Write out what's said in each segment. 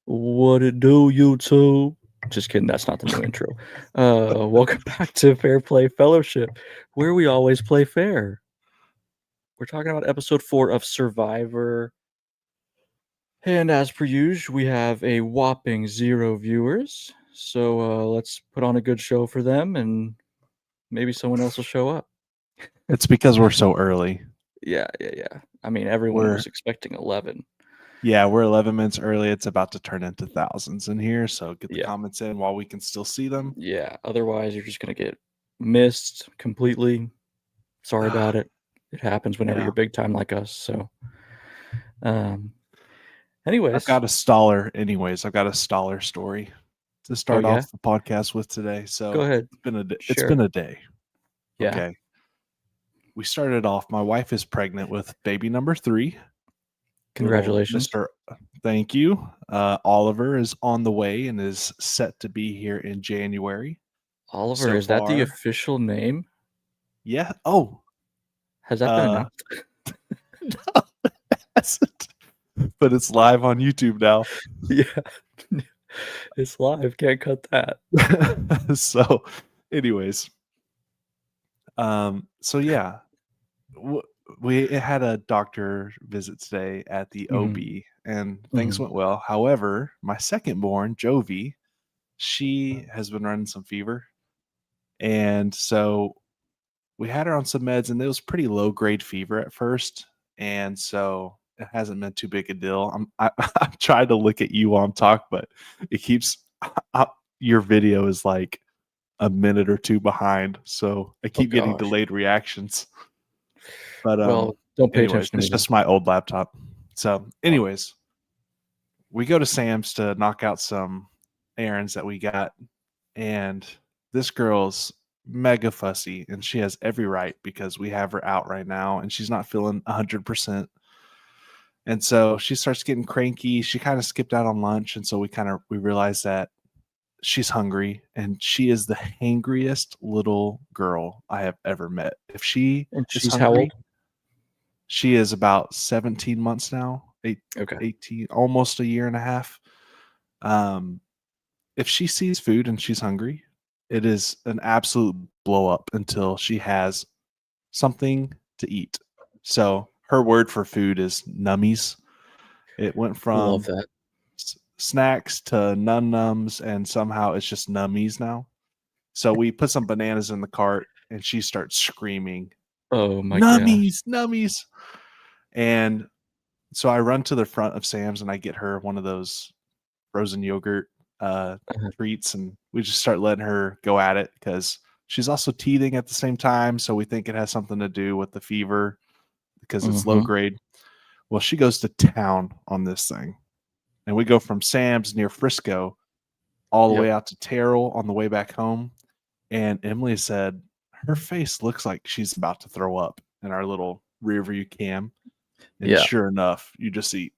What it do, YouTube? Just kidding, that's not the new intro. Welcome back to Fair Play Fellowship, where we always play fair. We're talking about episode 4 of Survivor. And as per usual, we have a whopping 0 viewers. So let's put on a good show for them, and maybe someone else will show up. It's because we're so early. Yeah. I mean, everyone was expecting 11. Yeah, we're 11 minutes early. It's about to turn into thousands in here, so get the comments in while we can still see them. Yeah, otherwise you're just going to get missed completely. Sorry about it. It happens whenever you're big time like us. So, anyways. I've got a staller story to start off the podcast with today. So go ahead. It's been a day. Yeah. Okay. We started off. My wife is pregnant with baby number 3. Congratulations. Thank you. Oliver is on the way and is set to be here in January. Oliver, is that the official name? Yeah. Oh. Has that been announced? No, it hasn't. But it's live on YouTube now. Yeah. It's live. Can't cut that. So, anyways. So yeah. We had a doctor visit today at the OB, and things went well. However, my second born, Jovi, she has been running some fever. And so we had her on some meds, and it was pretty low grade fever at first. And so it hasn't been too big a deal. I'm trying to look at you while I'm talking, but it keeps your video is like a minute or two behind. So I keep getting delayed reactions. But don't pay attention. It's just my old laptop. So, anyways, we go to Sam's to knock out some errands that we got, and this girl's mega fussy, and she has every right because we have her out right now, and she's not feeling 100%. And so she starts getting cranky. She kind of skipped out on lunch, and so we realized that she's hungry, and she is the hangriest little girl I have ever met. If she's hungry, how old? She is about 17 months now, 18, almost a year and a half. If she sees food and she's hungry, it is an absolute blow up until she has something to eat. So her word for food is nummies. It went from snacks to num-nums, and somehow it's just nummies now. So we put some bananas in the cart, and she starts screaming, "Oh my nummies, nummies!" And so I run to the front of Sam's, and I get her one of those frozen yogurt treats, and we just start letting her go at it because she's also teething at the same time. So we think it has something to do with the fever because it's low grade. Well, she goes to town on this thing. And we go from Sam's near Frisco all the way out to Terrell on the way back home. And Emily said her face looks like she's about to throw up in our little rear view cam. And sure enough, you just see,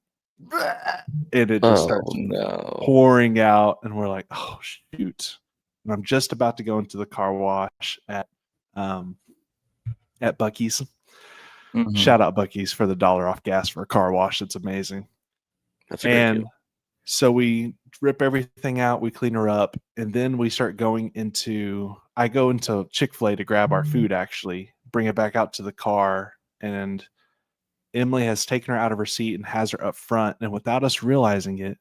and it just starts pouring out. And we're like, oh, shoot. And I'm just about to go into the car wash at Buc-ee's. Shout out Buc-ee's for the $1 off gas for a car wash. It's amazing. That's a great deal. So we rip everything out, we clean her up, and then we start going into, I go into Chick-fil-A to grab our food, actually, bring it back out to the car, and Emily has taken her out of her seat and has her up front, and without us realizing it,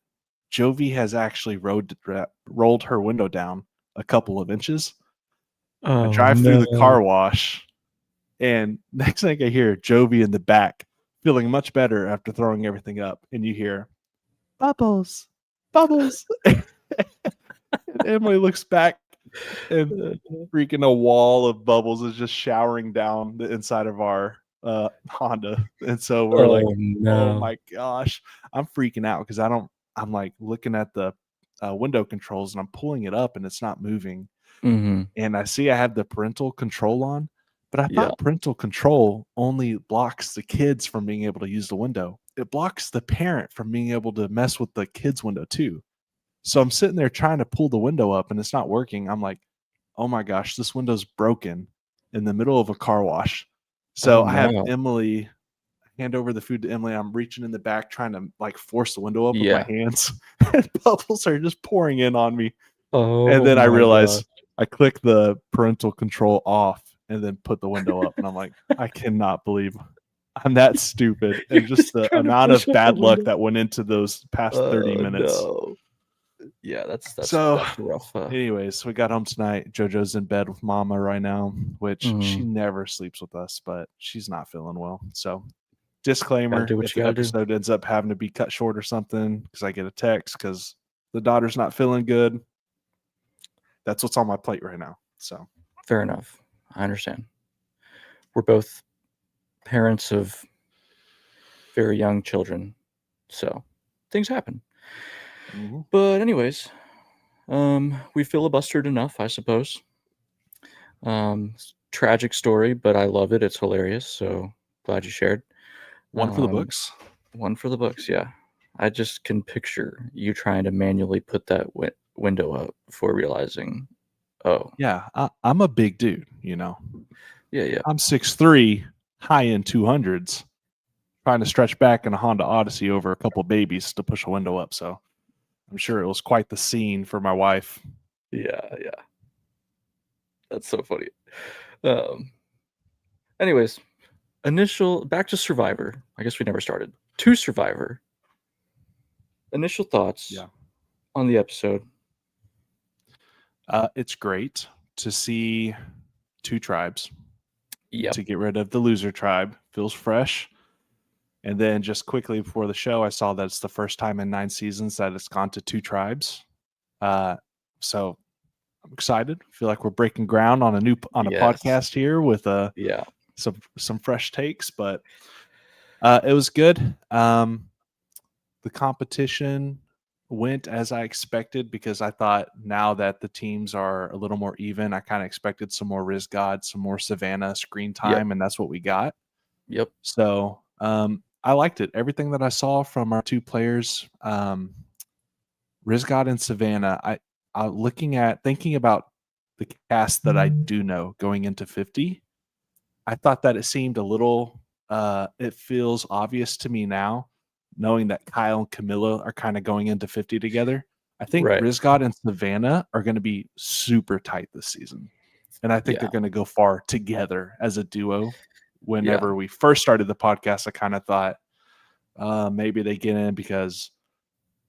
Jovi has actually rolled her window down a couple of inches. I drive through the car wash, and next thing I hear, Jovi in the back, feeling much better after throwing everything up, and you hear, bubbles. And Emily looks back, and freaking a wall of bubbles is just showering down the inside of our Honda. And so we're oh my gosh, I'm freaking out because I'm like looking at the window controls, and I'm pulling it up, and it's not moving. And I see I have the parental control on, but I thought parental control only blocks the kids from being able to use the window. It blocks the parent from being able to mess with the kid's window too. So I'm sitting there trying to pull the window up, and it's not working. I'm like, oh my gosh, this window's broken in the middle of a car wash. So I have Emily hand over the food to Emily. I'm reaching in the back trying to like force the window up with my Yeah. hands, and bubbles are just pouring in on me. Oh And then I my realize gosh. I click the parental control off and then put the window up, and I'm like, I cannot believe I'm that stupid. You're And just just the trying to amount push of up the bad luck window. that went into those past 30 Oh minutes. no. Yeah, that's So, rough. anyways, we got home tonight. JoJo's in bed with Mama right now, which she Mhm. never sleeps with us, but she's not feeling well. So, Gotta disclaimer: do what if you the gotta do. episode ends up having to be cut short or something, because I get a text because the daughter's not feeling good, that's what's on my plate right now. So, Fair enough. I understand. We're both parents of very young children, so things happen. mhm. But anyways, we filibustered enough, I suppose. Tragic story, but I love it. It's hilarious. So glad you shared. One for the books. One for the books. Yeah, I just can picture you trying to manually put that window up before realizing, oh, Yeah, I'm a big dude. You know, yeah. I'm 6'3", high in 200s, trying to stretch back in a Honda Odyssey over a couple babies to push a window up. So I'm sure it was quite the scene for my wife. Yeah. That's so funny. Um, anyways, back to Survivor. I guess we never started. To Survivor. Initial thoughts Yeah. on the episode. It's great to see two tribes. Yep. To get rid of the loser tribe feels fresh. And then just quickly before the show, I saw that it's the first time in 9 seasons that it's gone to two tribes. So I'm excited. I feel like we're breaking ground on a Yes. podcast here with Yeah. some fresh takes, but it was good. The competition went as I expected because I thought now that the teams are a little more even, I kind of expected some more Riz God, some more Savannah screen Yep. time, and that's what we got. Yep. So I liked it. Everything that I saw from our two players, Riz God and Savannah, thinking about the cast that I do know going into 50, I thought that it seemed a little it feels obvious to me now, knowing that Kyle and Camilla are kind of going into 50 together. I think Right. Rizgod and Savannah are going to be super tight this season. And I think Yeah. they're going to go far together as a duo. Yeah. Whenever we first started the podcast, I kind of thought maybe they get in because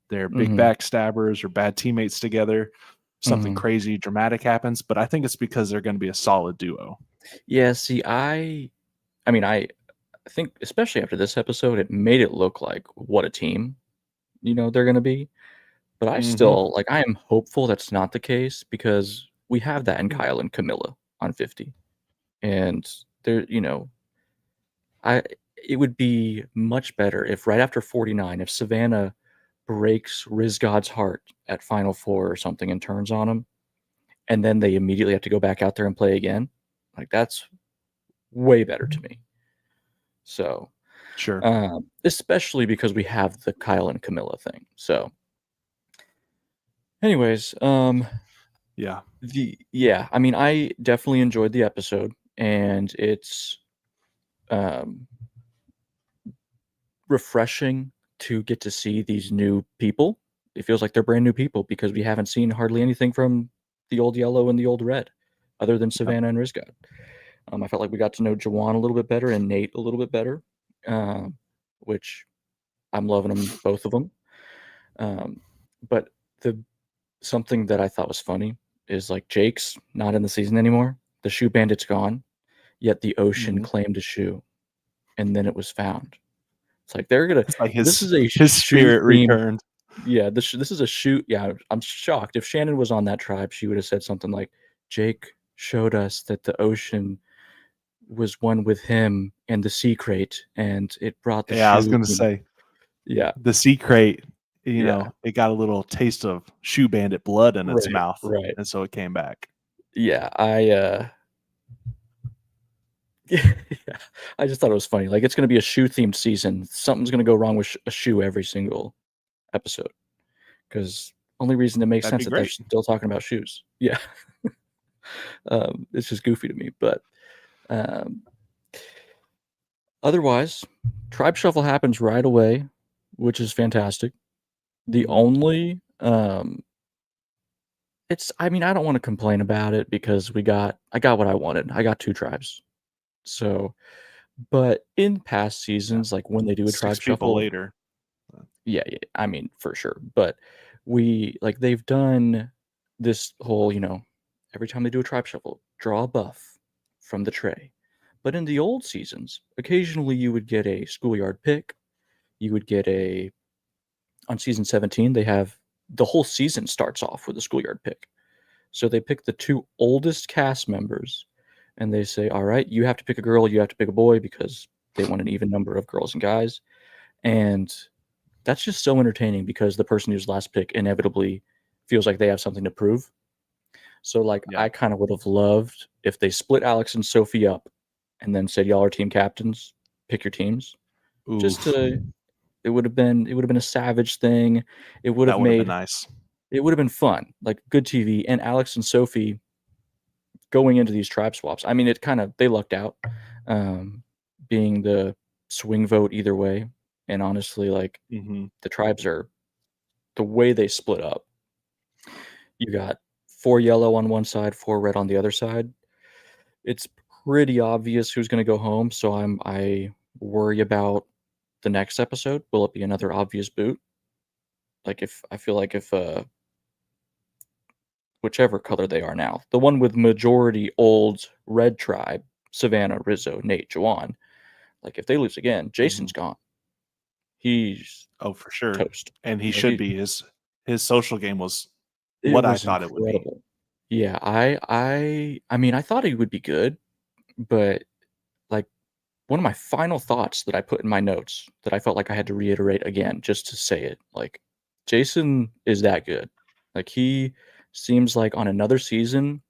they're big Mm-hmm. backstabbers or bad teammates together. Something Mm-hmm. crazy dramatic happens, but I think it's because they're going to be a solid duo. Yeah. See, I mean, I think especially after this episode, it made it look like what a team, they're going to be. But I still I am hopeful that's not the case because we have that in Kyle and Camilla on 50, and there, I it would be much better if right after 49, if Savannah breaks Rizgod's heart at Final Four or something and turns on him, and then they immediately have to go back out there and play again. Like that's way better to me. So, Sure. especially because we have the Kyle and Camilla thing. So, anyways, Yeah. I mean, I definitely enjoyed the episode, and it's um, refreshing to get to see these new people. It feels like they're brand new people because we haven't seen hardly anything from the old yellow and the old red, other than Yeah. Savannah and Rizgod. I felt like we got to know Jawan a little bit better and Nate a little bit better, which I'm loving them, both of them. But the something that I thought was funny is like Jake's not in the season anymore. The shoe bandit's gone, yet the ocean Mhm. claimed a shoe, and then it was found. It's like they're gonna. It's like This is a his shoe spirit themed. returned. Yeah, this is a shoe. Yeah, I'm shocked. If Shannon was on that tribe, she would have said something like, "Jake showed us that the ocean was one with him and the sea crate, and it brought the Yeah, I was shoe." gonna say Yeah, the sea crate, yeah, it got a little taste of shoe bandit blood in its right, mouth, right. and so it came back. Yeah, yeah, I just thought it was funny. Like it's gonna be a shoe themed season. Something's gonna go wrong with a shoe every single episode. Because only reason it makes That'd sense be that they're great. still talking about shoes. Yeah. It's just goofy to me. But um, Otherwise, tribe shuffle happens right away, which is fantastic. The Mhm. only it's I mean, I don't want to complain about it because I got what I wanted. I got 2 tribes. So, but in past Yeah. seasons, like when they do a 6 tribe people shuffle, later. yeah, yeah, I mean, for sure. But they've done this whole, every time they do a tribe shuffle, draw a buff from the tray. But in the old seasons, occasionally you would get a schoolyard pick. You would get on season 17, they have the whole season starts off with a schoolyard pick. So they pick the 2 oldest cast members and they say, all right, you have to pick a girl, you have to pick a boy because they want an even number of girls and guys. And that's just so entertaining because the person who's last pick inevitably feels like they have something to prove. So like Yeah. I kind of would have loved if they split Alex and Sophie up and then said y'all are team captains, pick your teams. Just Oof. to it would have been a savage thing. It would have That would have been made nice. it would have been fun, like good TV. And Alex and Sophie going into these tribe swaps. I mean, it kind of they lucked out, um, being the swing vote either way. And honestly, like Mhm. the tribes are the way they split up. You got 4 yellow on one side, 4 red on the other side. It's pretty obvious who's going to go home. So I worry about the next episode. Will it be another obvious boot? Like if I feel like if whichever color they are now, the one with majority old red tribe, Savannah, Rizzo, Nate, Juwan. Like if they lose again, Jason's Mhm. gone. He's Oh, for sure. toast. And he Like should be. His social game was it what I was thought it would be. incredible. Yeah, I mean, I thought he would be good, but like one of my final thoughts that I put in my notes that I felt like I had to reiterate again just to say it, like Jason is that good. Like he seems like on another season,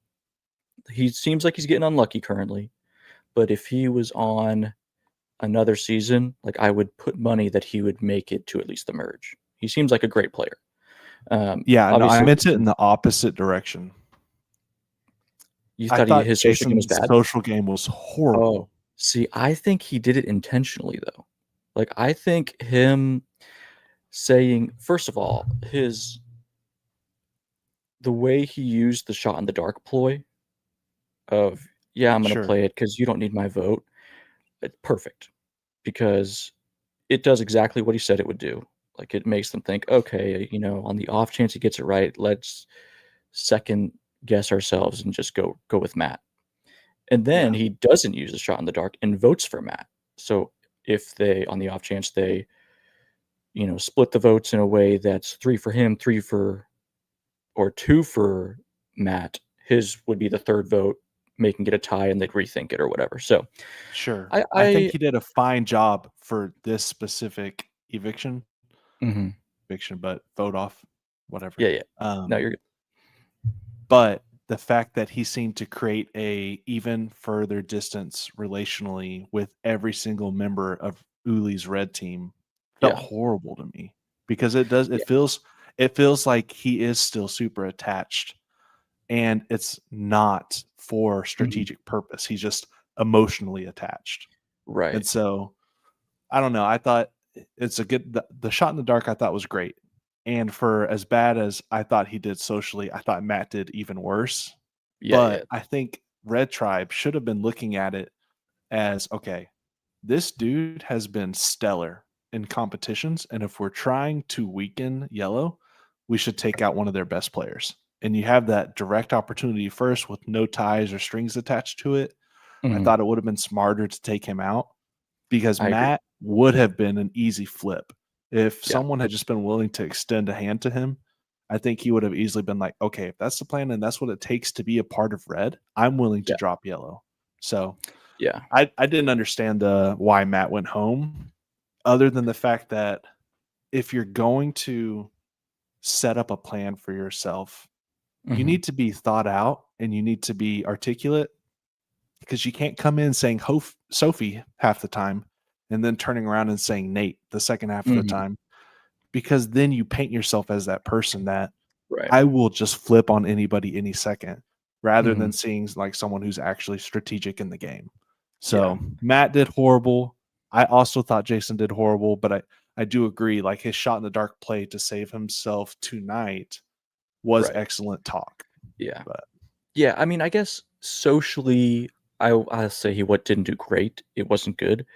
he seems like he's getting unlucky currently, but if he was on another season, like I would put money that he would make it to at least the merge. He seems like a great player. Yeah, no, I Obviously, meant it in the opposite direction. you I thought thought his social game was Jason's bad. social game was Oh, horrible. see, I think he did it intentionally though. Like I think him saying, first of all, the way he used the shot in the dark ploy of, yeah, I'm gonna Sure. play it because you don't need my vote. It's perfect because it does exactly what he said it would do. Like it makes them think, okay, on the off chance he gets it right, let's second guess ourselves and just go with Matt. And then Yeah. he doesn't use the shot in the dark and votes for Matt. So if they, on the off chance they, split the votes in a way that's 3 for him, 3 for or 2 for Matt, his would be the third vote, making it a tie and they'd rethink it or whatever. So Sure. I I think I he did a fine job for this specific eviction, mhm. but vote off, Yeah, whatever. yeah. No, you're good. But the fact that he seemed to create a even further distance relationally with every single member of Uli's red team felt Yeah. horrible to me because it Yeah. feels like he is still super attached and it's not for Mhm. strategic purpose. He's just emotionally attached. Right. And so I don't know. I thought it's a good the shot in the dark I thought was great. And for as bad as I thought he did socially, I thought Matt did even worse. Yeah, yeah. But I think Red Tribe should have been looking at it as okay, this dude has been stellar in competitions. And if we're trying to weaken Yellow, we should take out one of their best players. And you have that direct opportunity first with no ties or strings attached to it. I Mhm. thought it would have been smarter to take him out because I agree. Matt would have been an easy flip. If Yeah. someone had just been willing to extend a hand to him, I think he would have easily been like, okay, if that's the plan and that's what it takes to be a part of red, I'm willing to Yeah. drop yellow. So Yeah. I didn't understand why Matt went home, other than the fact that if you're going to set up a plan for yourself, you Mhm. need to be thought out and you need to be articulate because you can't come in saying Sophie half the time and then turning around and saying Nate the second half of the Mhm. time because then you paint yourself as that person that Right. I will just flip on anybody any second rather Mhm. than seeing like someone who's actually strategic in the game. Yeah. So Matt did horrible. I also thought Jason did horrible, but I do agree, like, his shot in the dark play to save himself tonight was Right. excellent talk. Yeah. But Yeah, I mean, I guess socially, I'll say he what didn't do great. It wasn't good,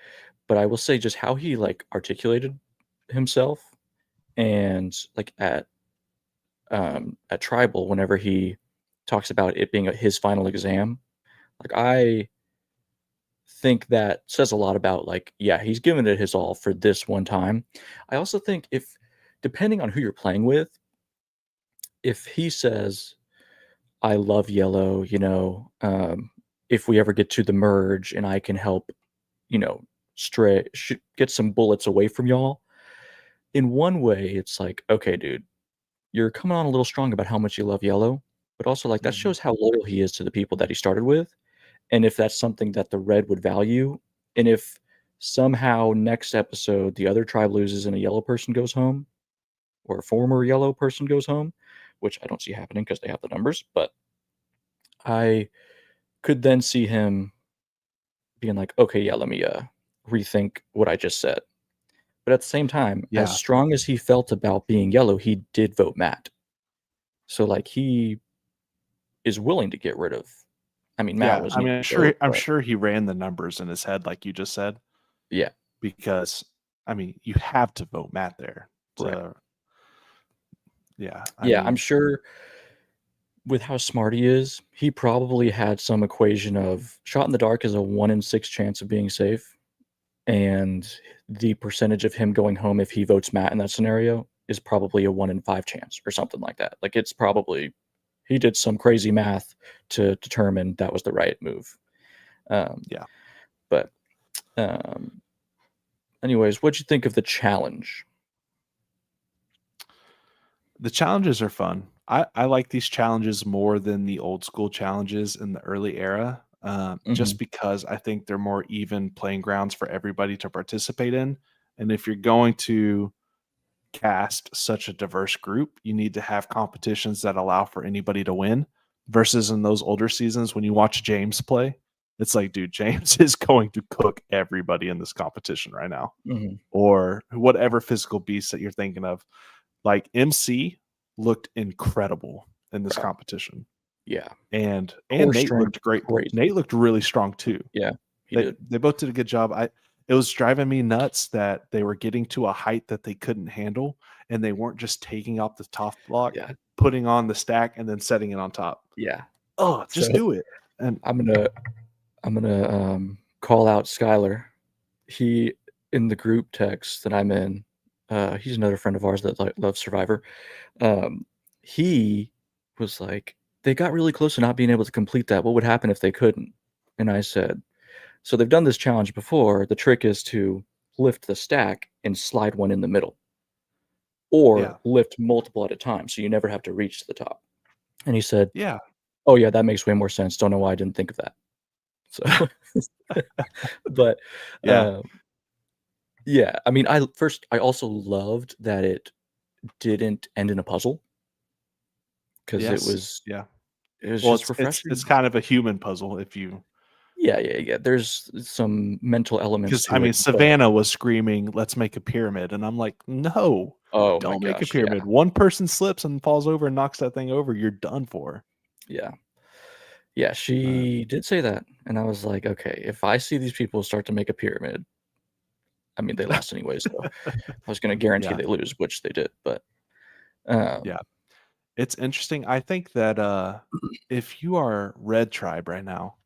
but I will say just how he, like, articulated himself and, like, at tribal, whenever he talks about it being his final exam, like, I think that says a lot about, like, yeah, he's given it his all for this one time. I also think if depending on who you're playing with, if he says, "I love yellow," if we ever get to the merge and I can help, you know, get some bullets away from y'all, in one way, it's like, "Okay, dude, you're coming on a little strong about how much you love yellow," but also, like, that mhm. shows how loyal he is to the people that he started with, and if that's something that the red would value, and if somehow next episode the other tribe loses and a yellow person goes home, or a former yellow person goes home, which I don't see happening because they have the numbers, but I could then see him being like, "Okay, yeah, let me, rethink what I just said." But at the same time, as Yeah. strong as he felt about being yellow, he did vote Matt. So, like, he is willing to get rid of Matt Yeah, was I an mean, easy vote, I'm but sure he ran the numbers in his head like you just said, yeah, because, I mean, you have to vote Matt there right. to yeah, I Yeah, I'm mean, sure with how smart he is, he probably had some equation of shot in the dark is a 1 in 6 chance of being safe, and the percentage of him going home if he votes Matt in that scenario is probably a 1 in 5 chance or something like that. Like, it's probably he did some crazy math to determine that was the right move. Um, yeah. but, um, anyways, what'd you think of the challenge? The challenges are fun. I like these challenges more than the old school challenges in the early era, Mhm, just because I think they're more even playing grounds for everybody to participate in. And if you're going to cast such a diverse group, you need to have competitions that allow for anybody to win. Versus in those older seasons, when you watch James play, it's like, dude, James is going to cook everybody in this competition right now, mhm, or whatever physical beast that you're thinking of. Like MC looked incredible in this right, competition, yeah. and Core Nate strength, looked great. crazy. Nate looked really strong too. Yeah, he They did. they both did a good job. I It was driving me nuts that they were getting to a height that they couldn't handle, and they weren't just taking off the top block, Yeah, putting on the stack, and then setting it on top. yeah. Oh, So, just do it. And I'm gonna call out Skylar. He in the group text that I'm in, he's another friend of ours that, like, loves Survivor. Um, he was like, "They got really close to not being able to complete that. What would happen if they couldn't?" And I said, "So they've done this challenge before. The trick is to lift the stack and slide one in the middle, or yeah, lift multiple at a time, so you never have to reach to the top." And he said, yeah, "Oh yeah, that makes way more sense. Don't know why I didn't think of that." So, but yeah, um, yeah, I also loved that it didn't end in a puzzle because yes, yeah. it was Well, just it's refreshing. kind of a human puzzle if you Yeah, yeah, yeah. There's some mental elements because I to mean it, but Savannah was screaming, "Let's make a pyramid," and I'm like, "No, oh my don't make a gosh, yeah, pyramid. One person slips and falls over and knocks that thing over, you're done for." yeah, yeah. Uh, She did say that, and I was like, okay, if I see these people start to make a pyramid, they lost anyway, so I was going to guarantee yeah, they lose, which they did. But yeah. um, It's interesting. I think that if you are red tribe right now,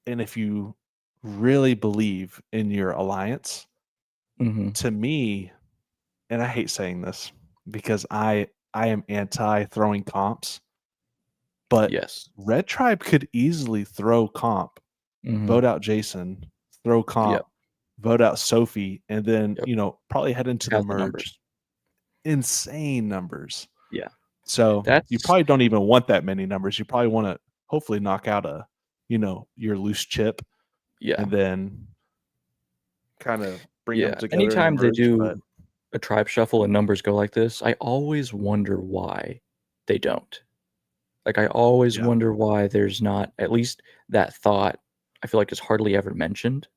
and if you really believe in your alliance, mhm, to me, and I hate saying this because I am anti throwing comps, but yes, red tribe could easily throw comp, mhm, vote out Jason, throw comp, yep, vote out Sophie, and then, yep. probably head into the Has the merge. numbers. Insane numbers. Yeah, So you that's probably don't even want that many numbers. You probably want to hopefully knock out your loose chip yeah, and then kind of bring them yeah. together in the Anytime they merge. But do a tribe shuffle and numbers go like this, I always wonder why they don't. Like, I always yeah, wonder why there's not at least that thought. I feel like it's hardly ever mentioned.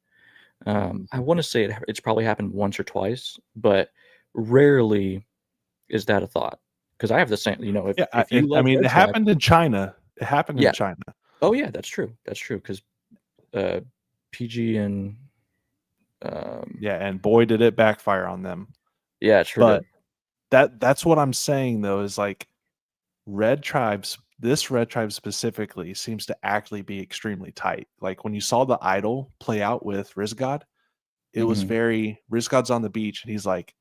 I want to say it's probably happened once or twice, but rarely is that a thought. Because I have the same, Yeah, if you I love mean, Red it Tribe, happened in China. It happened in yeah. China. Oh yeah, that's true. That's true. Because PG and um, Yeah, and boy, did it backfire on them. yeah, it sure But did. that's what I'm saying though, is like this red tribe specifically seems to actually be extremely tight. Like when you saw the idol play out with Rizgod, it was Hmm. very Rizgod's on the beach and he's like,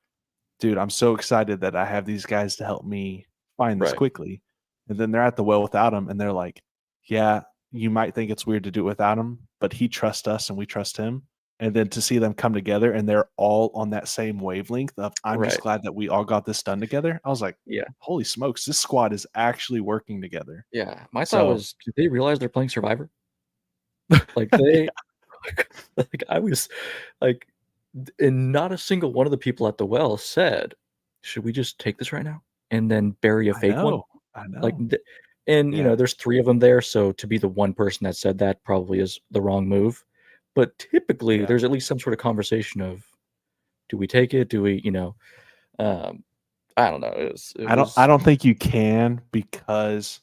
dude, I'm so excited that I have these guys to help me find this Right. quickly. And then they're at the well without him and they're like, yeah, you might think it's weird to do it without him, but he trusts us and we trust him. And then to see them come together and they're all on that same wavelength of I'm just Right. glad that we all got this done together. I was like, Yeah. holy smokes, this squad is actually working together. Yeah. My thought So was, did they realize they're playing Survivor? Like they, like I was, like, and not a single one of the people at the well said, "Should we just take this right now and then bury a I fake one?" know. I Like, know. and Yeah. there's three of them there, so to be the one person that said that probably is the wrong move. But typically, Yeah. there's at least some sort of conversation of, do we take it? Do we, um, I don't know. It I was, don't think you can because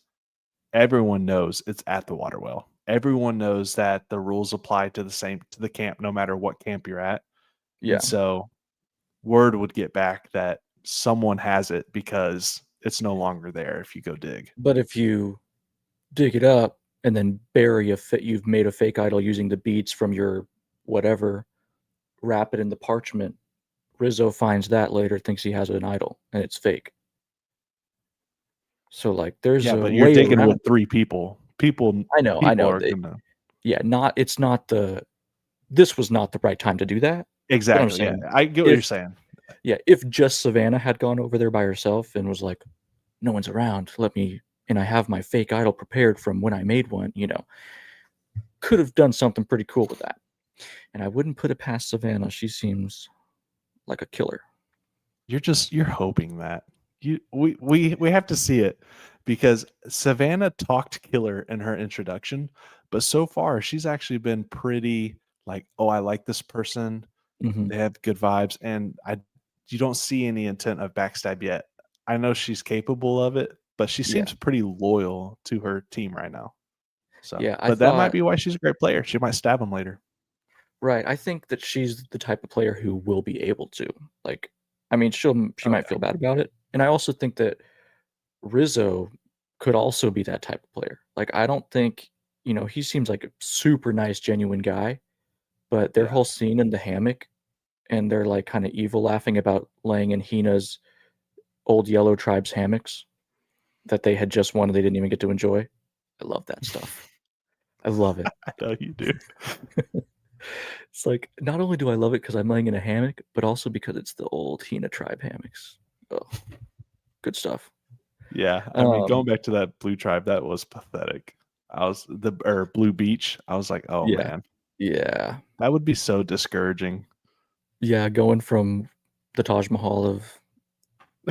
everyone knows it's at the water well. Everyone knows that the rules apply to the camp no matter what camp you're at. And yeah. so word would get back that someone has it because it's no longer there if you go dig. But if you dig it up and then bury you've made a fake idol using the beads from your whatever, wrap it in the parchment. Rizzo finds that later, thinks he has an idol, and it's fake. So like, there's Yeah, a but you're way digging with around it. 3 people. I People know. are gonna Yeah, it's not the. This was not the right time to do that. But I'm exactly, yeah. saying, I get what you're if saying. if just Savannah had gone over there by herself and was like, "No one's around. Let me," and I have my fake idol prepared from when I made one. Could have done something pretty cool with that. And I wouldn't put it past Savannah. She seems like a killer. You're hoping that. We have to see it because Savannah talked killer in her introduction, but so far she's actually been pretty like, "Oh, I like this person. Hmm. They have good vibes," and I you don't see any intent of backstab yet. I know she's capable of it, but she Yeah, seems pretty loyal to her team right now. So, yeah. I but that might thought be why she's a great player. She might stab him later. right. I think that she's the type of player who will be able to. Like, I mean, she Oh might yeah. feel bad about it, and I also think that Rizzo could also be that type of player. Like, I don't think he seems like a super nice, genuine guy, but their Yeah. whole scene in the hammock and they're like kind of evil laughing about laying in Hina's old Yellow Tribe's hammocks that they had just won and they didn't even get to enjoy. I love that stuff. I love it. I know you do. It's like, not only do I love it because I'm laying in a hammock, but also because it's the old Hina tribe hammocks. Oh, good stuff. Yeah, I mean, Um, going back to that blue tribe, that was pathetic. I was the or Blue Beach. I was like, oh yeah, man, yeah, that would be so discouraging. yeah. Going from the Taj Mahal of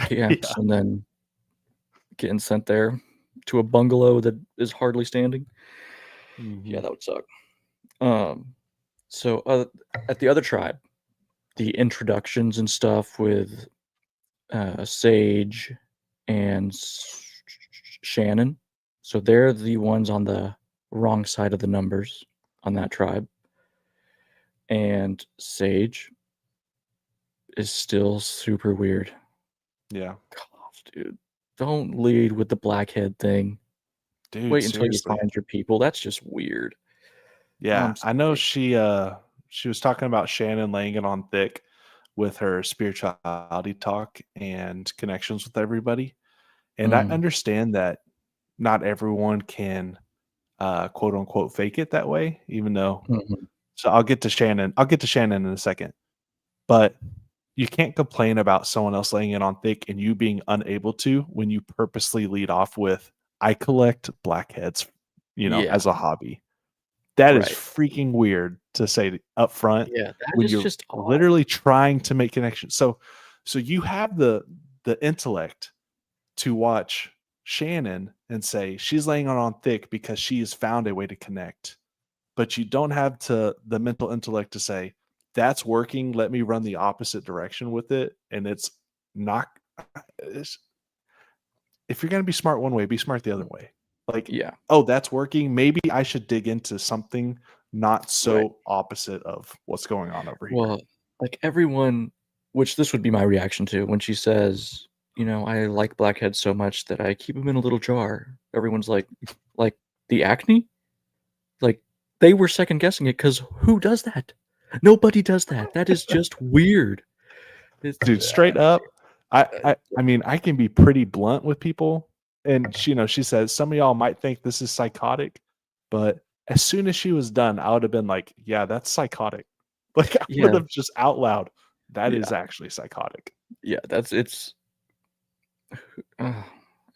camps Yeah. and then getting sent there to a bungalow that is hardly standing. Yeah, Hmm. that would suck. Um, so at the other tribe, the introductions and stuff with Sage and Shannon. So they're the ones on the wrong side of the numbers on that tribe. And Sage is still super weird. Yeah, Gosh, dude. Don't lead with the blackhead thing. dude, Wait until you seriously. find your people. That's just weird. Yeah, I'm I know sorry. she was talking about Shannon laying it on thick with her spirituality talk and connections with everybody. And I Mm, understand that not everyone can quote unquote fake it that way, even though mhm. so I'll get to Shannon. I'll get to Shannon in a second. But you can't complain about someone else laying it on thick and you being unable to when you purposely lead off with I collect blackheads, Yeah, as a hobby. That is right. freaking weird to say up front Yeah, that when is you're just odd. literally trying to make connections. So you have the intellect to watch Shannon and say she's laying it on thick because she has found a way to connect. But you don't have to the mental intellect to say, that's working. Let me run the opposite direction with it. And it's not, it's, if you're going to be smart one way, be smart the other way. Like, Yeah, oh, that's working. Maybe I should dig into something not right. so opposite of what's going on over here. Well, like everyone, which this would be my reaction to when she says, I like blackheads so much that I keep them in a little jar. Everyone's like the acne? Like they were second guessing it because who does that? Nobody does that. That is just weird. It's Dude, straight up, I mean, I can be pretty blunt with people. And she says some of y'all might think this is psychotic, but as soon as she was done, I would have been like, yeah, that's psychotic. Like I would yeah, have just out loud, that is yeah, actually psychotic. yeah. It's. Uh,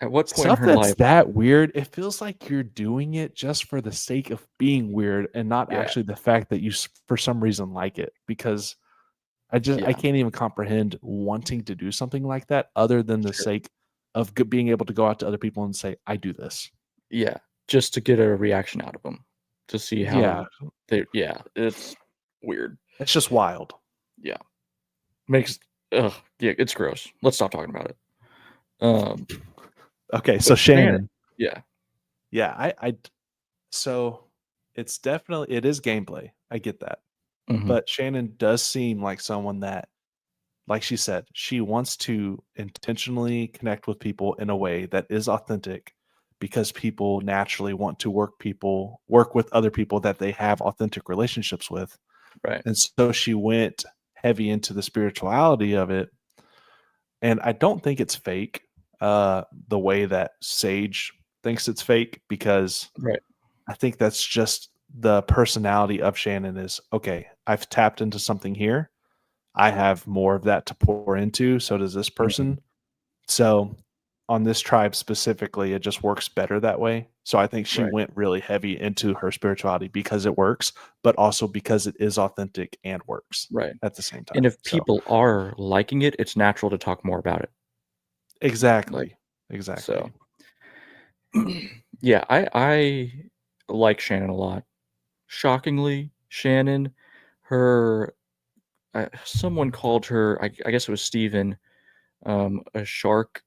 at what point in Stuff her that's life? that weird, it feels like you're doing it just for the sake of being weird and not Yeah, actually the fact that you for some reason like it. Because I yeah, can't even comprehend wanting to do something like that other than the sure. sake of being able to go out to other people and say, "I do this." Yeah, just to get a reaction out of them, to see Yeah, how they. Yeah, it's weird. it's just wild. Yeah, makes. Ugh, yeah, it's gross. Let's stop talking about it. Um, Okay, so but Shannon, Shannon, yeah, yeah, so it is gameplay. I get that, hmm, but Shannon does seem like someone that, like she said, she wants to intentionally connect with people in a way that is authentic because people naturally want to work with other people that they have authentic relationships with. right, And so she went heavy into the spirituality of it. And I don't think it's fake, the way that Sage thinks it's fake, because right, I think that's just the personality of Shannon is okay, I've tapped into something here. I have more of that to pour into. So does this hmm, person. So on this tribe specifically, it just works better that way. So I think she right, went really heavy into her spirituality because it works, but also because it is authentic and works right. at the same And time. if So people are liking it, it's natural to talk more about it. Like exactly. Exactly. so. Yeah, I like Shannon a lot. Shockingly, Shannon, her someone called her. I guess it was Steven, a shark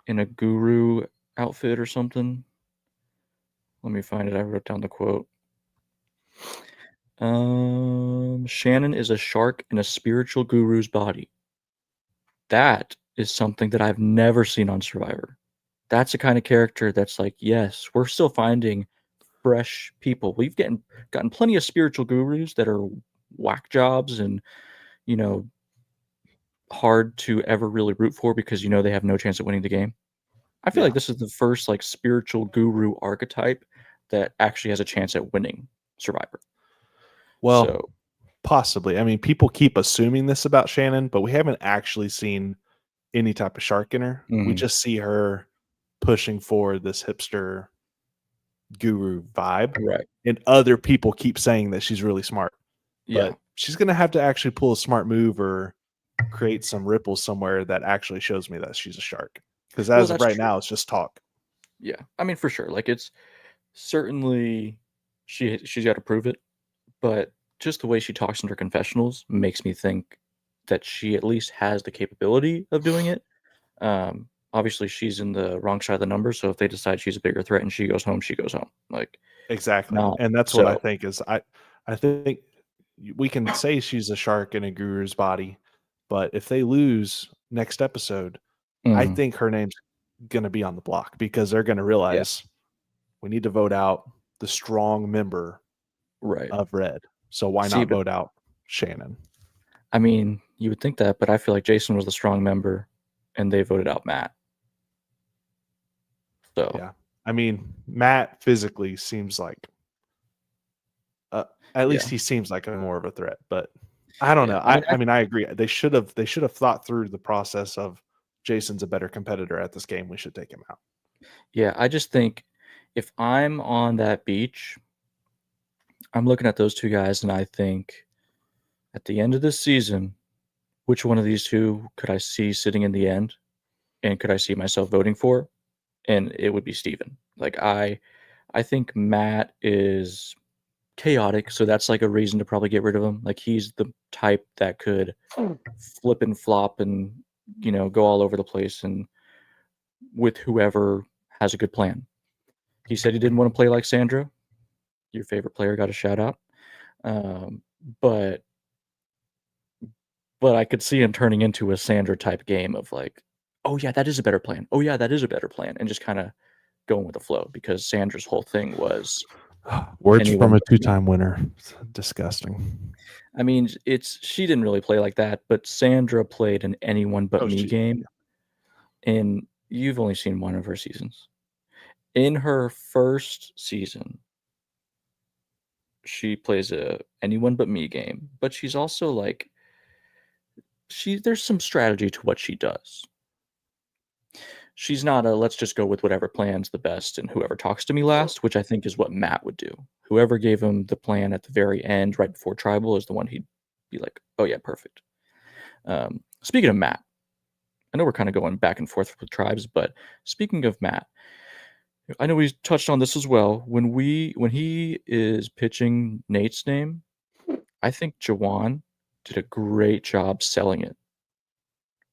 in a guru outfit or something. Let me find it. I wrote down the quote. Shannon is a shark in a spiritual guru's body. That is something that I've never seen on Survivor. That's the kind of character that's like, yes, we're still finding fresh people. We've gotten plenty of spiritual gurus that are whack jobs and you know hard to ever really root for because they have no chance at winning the game. I feel like Yeah. this is the first like spiritual guru archetype that actually has a chance at winning Survivor. Well, So, possibly. I mean, people keep assuming this about Shannon, but we haven't actually seen any type of shark in her. We mhm, just see her pushing forward this hipster guru vibe, right, and other people keep saying that she's really smart. yeah. But she's going to have to actually pull a smart move or create some ripples somewhere that actually shows me that she's a shark. Because Well, as of that's right true. now, it's just talk. Yeah, I mean for sure. Like it's certainly she's got to prove it, but just the way she talks in her confessionals makes me think that she at least has the capability of doing it. Obviously, she's in the wrong side of the number, so if they decide she's a bigger threat and she goes home, she goes home. Like, Exactly. not And that's what I so. think is I think we can say she's a shark in a guru's body, but if they lose next episode, I Mhm, think her name's going to be on the block because they're going to yeah, realize we need to vote out the strong member right. of red. So why See, not but vote out Shannon? I mean, you would think that, but I feel like Jason was the strong member, and they voted out Matt. So Yeah. I mean, Matt physically seems like uh, at yeah, least he seems like a more of a threat, but I don't yeah. know. I mean, I mean, I agree. They should have thought through the process of Jason's a better competitor at this game. We should take him out. yeah, I just think if I'm on that beach, I'm looking at those two guys, and I think at the end of this season, which one of these two could I see sitting in the end, and could I see myself voting for? And it would be Steven. Like I think Matt is. chaotic, so that's like a reason to probably get rid of him. Like he's the type that could flip and flop and go all over the place and with whoever has a good plan. He said he didn't want to play like Sandra. Your favorite player got a shout out. Um, but I could see him turning into a Sandra type game of like, oh yeah, that is a better plan. Oh yeah, that is a better plan, and just kind of going with the flow because Sandra's whole thing was Words anyone from a but me. two-time winner. It's disgusting. I mean, she didn't really play like that, but Sandra played an anyone but Oh, me she, game, and you've only seen one of her seasons. In her first season, she plays a anyone but me game, but she's also like there's some strategy to what she does. She's not a let's just go with whatever plan's the best and whoever talks to me last, which I think is what Matt would do. Whoever gave him the plan at the very end, right before tribal, is the one he'd be like, oh yeah, perfect. Speaking of Matt, I know we're kind of going back and forth with tribes, but speaking of Matt, I know we touched on this as well. When he is pitching Nate's name, I think Jawan did a great job selling it.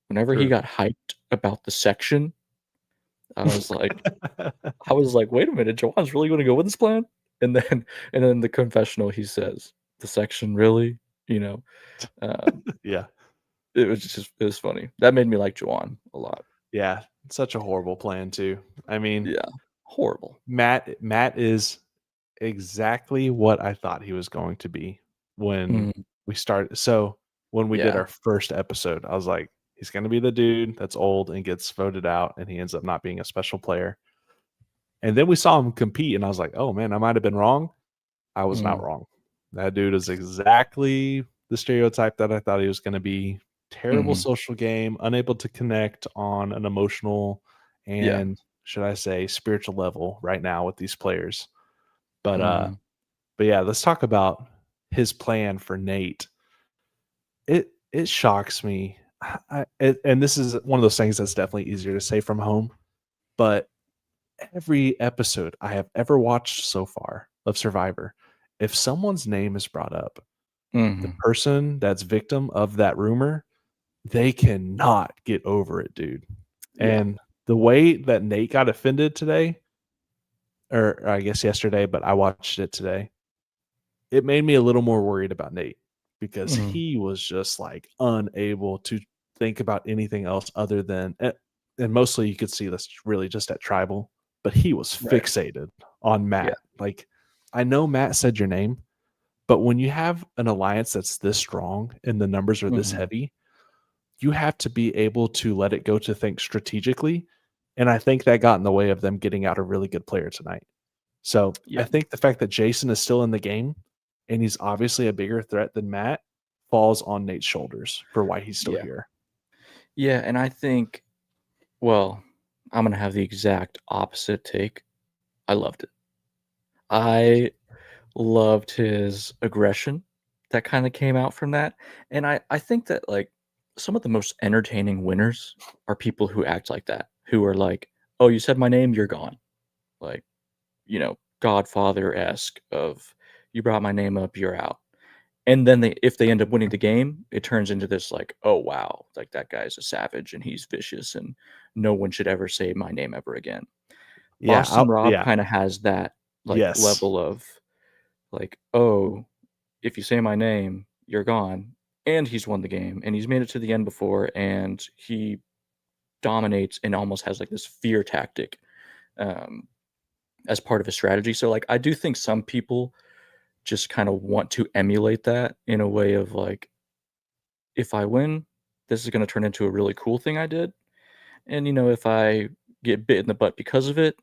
Whenever he true. got hyped about the section, I was like, wait a minute, Jawan's really going to go with this plan? And then the confessional, he says, the section really, Yeah. it was funny. That made me like Jawan a lot. Yeah. Such a horrible plan too. I mean, Yeah, horrible. Matt is exactly what I thought he was going to be when Mm, we started. So when we did yeah. our first episode, I was like, he's going to be the dude that's old and gets voted out, and he ends up not being a special player. And then we saw him compete, and I was like, oh man, I might have been wrong. I was not Mm, wrong. That dude is exactly the stereotype that I thought he was going to be. Terrible mhm. social game, unable to connect on an emotional Yeah. and, should I say, spiritual level right now with these players. But Mhm. yeah, let's talk about his plan for Nate. It shocks me. And this is one of those things that's definitely easier to say from home, but every episode I have ever watched so far of Survivor, if someone's name is brought up, the Mhm. person that's victim of that rumor, they cannot get over it, dude. Yeah. And the way that Nate got offended today, or I guess yesterday, but I watched it today, it made me a little more worried about Nate because Mhm. he was just like unable to think about anything else other than, and mostly you could see this really just at tribal, but he was Right. fixated on Yeah. Matt. Like, I know Matt said your name, but when you have an alliance that's this strong and the numbers are this Mhm. heavy, you have to be able to let it go to think strategically. And I think that got in the way of them getting out a really good player tonight. So I Yeah. think the fact that Jason is still in the game and he's obviously a bigger threat than Matt falls on Nate's shoulders for why he's still Yeah. here. Yeah, and I think, well, I'm gonna have the exact opposite take. I loved it. I loved his aggression that kinda came out from that, and I think that, like, some of the most entertaining winners are people who act like that, who are like, "Oh, you said my name, you're gone." Like, Godfather-esque of, "You brought my name up, you're out." And then if they end up winning the game, it turns into this like, "Oh, wow, like, that guy's a savage, and he's vicious, and no one should ever say my name ever again." Yeah. Boston Rob Yeah. kinda has that, like, Yes. level of, like, "Oh, if you say my name, you're gone." And he's won the game, and he's made it to the end before, and he dominates and almost has, like, this fear tactic, um, as part of his strategy. So, like, I do think some people just kinda want to emulate that in a way of, like, if I win, this is gonna turn into a really cool thing I did. And, if I get bit in the butt because of it,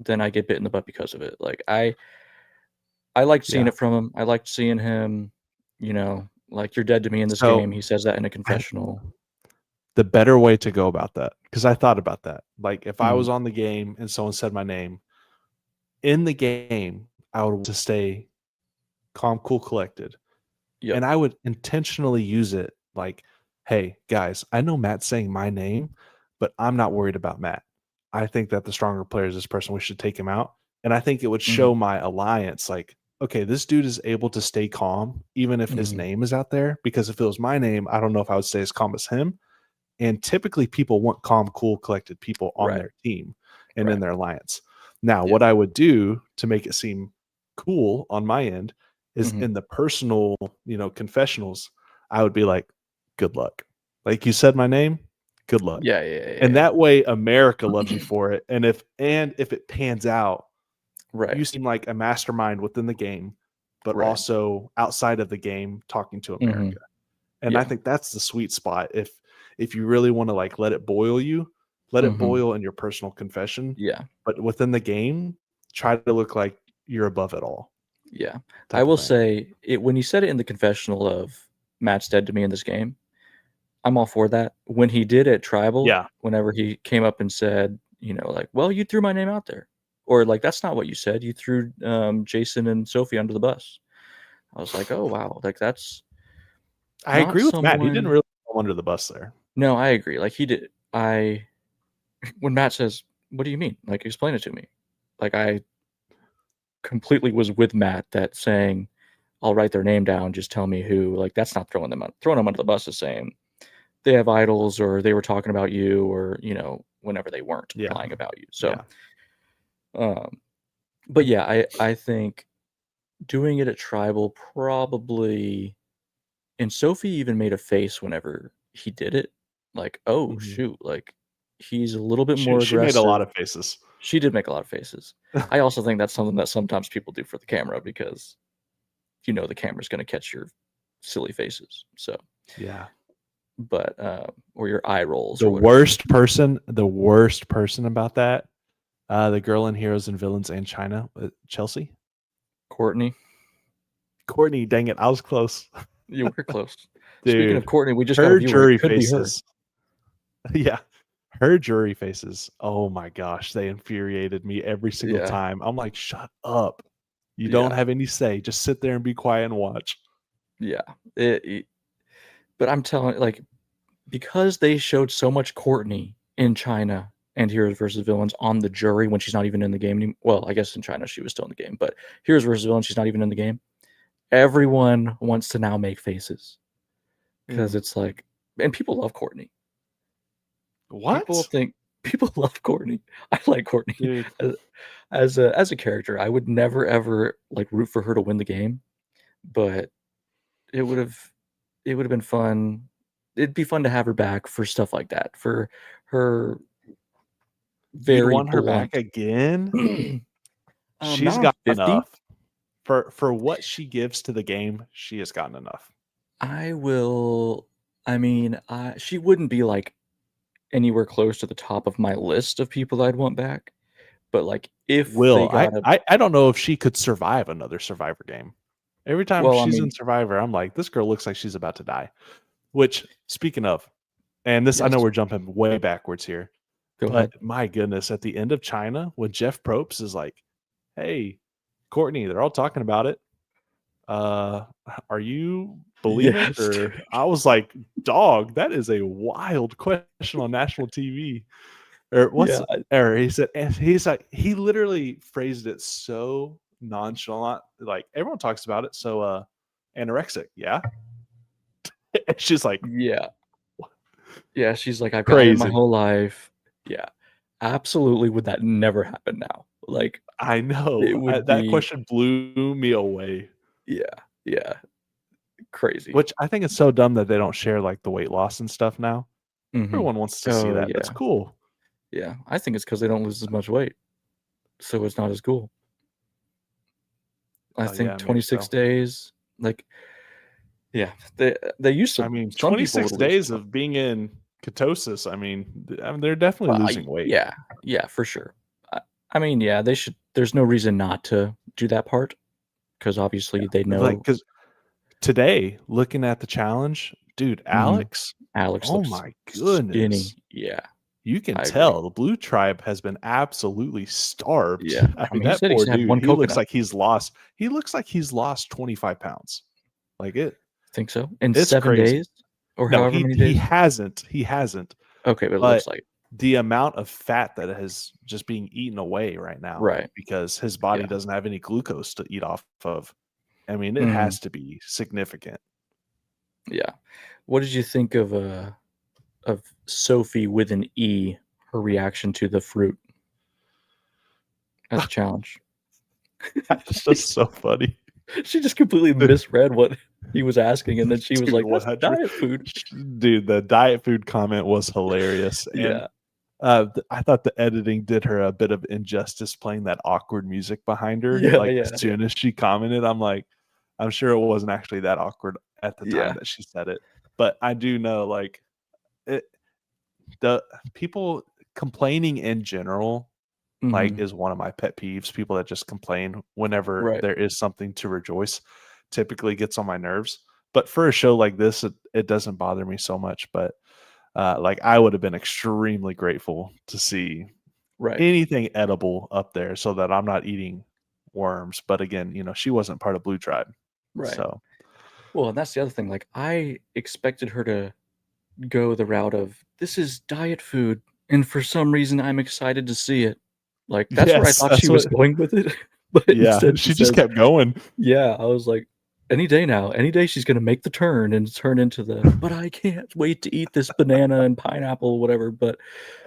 then I get bit in the butt because of it. Like, I liked seeing Yeah. it from him. I liked seeing him, like, "You're dead to me in this So game." He says that in a I, confessional. the better way to go about that, because I thought about that. Like, if I was Mhm. on the game and someone said my name in the game, I would want to stay calm, cool, collected. Yep. And I would intentionally use it like, hey, guys, I know Matt's saying my name, but I'm not worried about Matt. I think that the stronger player is this person. We should take him out. And I think it would Mhm. show my alliance, like, okay, this dude is able to stay calm even if his Mhm. name is out there. Because if it was my name, I don't know if I would stay as calm as him. And typically, people want calm, cool, collected people on Right. their team and in Right. their alliance. Now, Yeah. what I would do to make it seem cool on my end is Mhm. in the personal, confessionals, I would be like, "Good luck." Like you said my name, good luck. Yeah, yeah, And yeah. that way America loves you for it. And if it pans out, Right. you seem like a mastermind within the game, but Right. also outside of the game talking to America. Mhm. And I Yeah. think that's the sweet spot. If you really want to like let it boil you, let it Mhm. boil in your personal confession, Yeah. but within the game, try to look like you're above it all Yeah. I type of will thing. say it when you said it in the confessional of Matt's dead to me in this game, I'm all for that. When he did at Tribal, Yeah. whenever he came up and said, like, "Well, you threw my name out there," or like, "That's not what you said. You threw Jason and Sophie under the bus." I was like, "Oh wow, like that's I not agree with Matt. He didn't someone." really go under the bus there. No, I agree. Like he did. I when Matt says, "What do you mean? Like, explain it to me." Like I completely was with Matt that saying, "I'll write their name down. Just tell me who." Like that's not throwing them out. Throwing them under the bus is saying they have idols or they were talking about you or whenever they weren't Yeah. lying about you. So, Yeah. um, but yeah, I think doing it at Tribal probably, and Sophie even made a face whenever he did it, like, oh Mhm. shoot, like he's a little bit more She made a lot aggressive. of faces. She did make a lot of faces. I also think that's something that sometimes people do for the camera because the camera's going to catch your silly faces. So, Yeah. but or your eye rolls The or whatever. worst person about that, the girl in Heroes and Villains and China, Chelsea. Courtney, Courtney, dang it, I was close. you were close. Speaking of Dude, Courtney, we just got a her viewer. It jury could be her. faces. Yeah. Her jury faces. Oh my gosh, they infuriated me every single Yeah, time. I'm like, "Shut up. You don't yeah, have any say. Just sit there and be quiet and watch." yeah. But I'm telling, like, because they showed so much Courtney in China and Heroes versus Villains on the jury when she's not even in the game anymore. Well, I guess in China she was still in the game, but Heroes versus Villains, she's not even in the game. Everyone wants to now make faces because Mm. it's like, and people love Courtney. People What? think people love Courtney. I like Courtney Dude, as as a character. I would never ever like root for her to win the game, but it would have it would have been fun. It'd be fun to have her back for stuff like that. For her you'd very want her back blunt. again? She's Not on got 50. enough. For what she gives to the game, she has gotten enough. I will. I mean, she wouldn't be like anywhere close to the top of my list of people I'd want back. But like, if they Will, I got a, I I don't know if she could survive another Survivor game. Every time well, I she's in mean, Survivor, I'm like, "This girl looks like she's about to die." Which, speaking of, and this I yes, know we're jumping way backwards here, go but ahead. my goodness, at the end of China, when Jeff Probst is like, "Hey, Courtney, they're all talking about it. Uh, are you bulimic?" Yes, dude. Or I was like, "Dog, that is a wild question on national TV." Or what's Yeah, or he said, and he's like, he literally phrased it so nonchalant, like everyone talks about it. So, anorexic, yeah. And she's like, yeah, yeah. She's like, I've got it my crazy. whole life. Yeah, absolutely. Would that never happen now? Like, I it know. would That be, question blew me away. yeah, yeah, crazy. Which I think it's so dumb that they don't share like the weight loss and stuff now. Hmm. Everyone wants to see Oh that. That's yeah, cool. yeah. I think it's because they don't lose as much weight, so it's not as cool. I Oh yeah, think maybe 26 so. days, like, yeah, they used I to. mean, Some people 26 would lose a days ton. of being in ketosis. I mean, they're definitely losing weight. Yeah, yeah, for sure. I, I mean, yeah, they should. There's no reason not to do that part because obviously they Like, know. because today, looking at the challenge, dude, Mhm. Alex, Alex oh looks my skinny. goodness. Yeah, You can I agree. tell the blue tribe has been absolutely starved. Yeah, I I mean, mean, he that said poor he's had dude, one coconut. he looks like he's lost 25 pounds. Like Think so in it's 7 crazy. days or No, however he many he days. hasn't. He hasn't. Okay, but it But looks like. the amount of fat that is just being eaten away right now Right. because his body Yeah. doesn't have any glucose to eat off of. I mean, it Mhm. has to be significant. Yeah. What did you think of Sophie with an E, her reaction to the fruit as a challenge? It's just so funny. She just completely misread what he was asking, and then she was Dude, like, "That's 100. diet food." Dude, the diet food comment was hilarious. And Yeah. I thought the editing did her a bit of injustice playing that awkward music behind her. Yeah, Like yeah, as yeah. soon as she commented, I'm like, I'm sure it wasn't actually that awkward at the time Yeah. that she said it. But I do know like it the people complaining in general like Mhm. is one of my pet peeves. People that just complain whenever Right. there is something to rejoice typically gets on my nerves. But for a show like this, it doesn't bother me so much. But like I would have been extremely grateful to see Right. anything edible up there so that I'm not eating worms. But again, she wasn't part of Blue Tribe. Right. So Well, and that's the other thing, like, I expected her to go the route of, "This is diet food, and for some reason, I'm excited to see it." Like, that's where I yes, thought she that's was what going with it, but yeah, instead she she just says, kept going. yeah, I was like, any day now, any day she's gonna make the turn and turn into the, "But I can't wait to eat this banana and pineapple," whatever, but,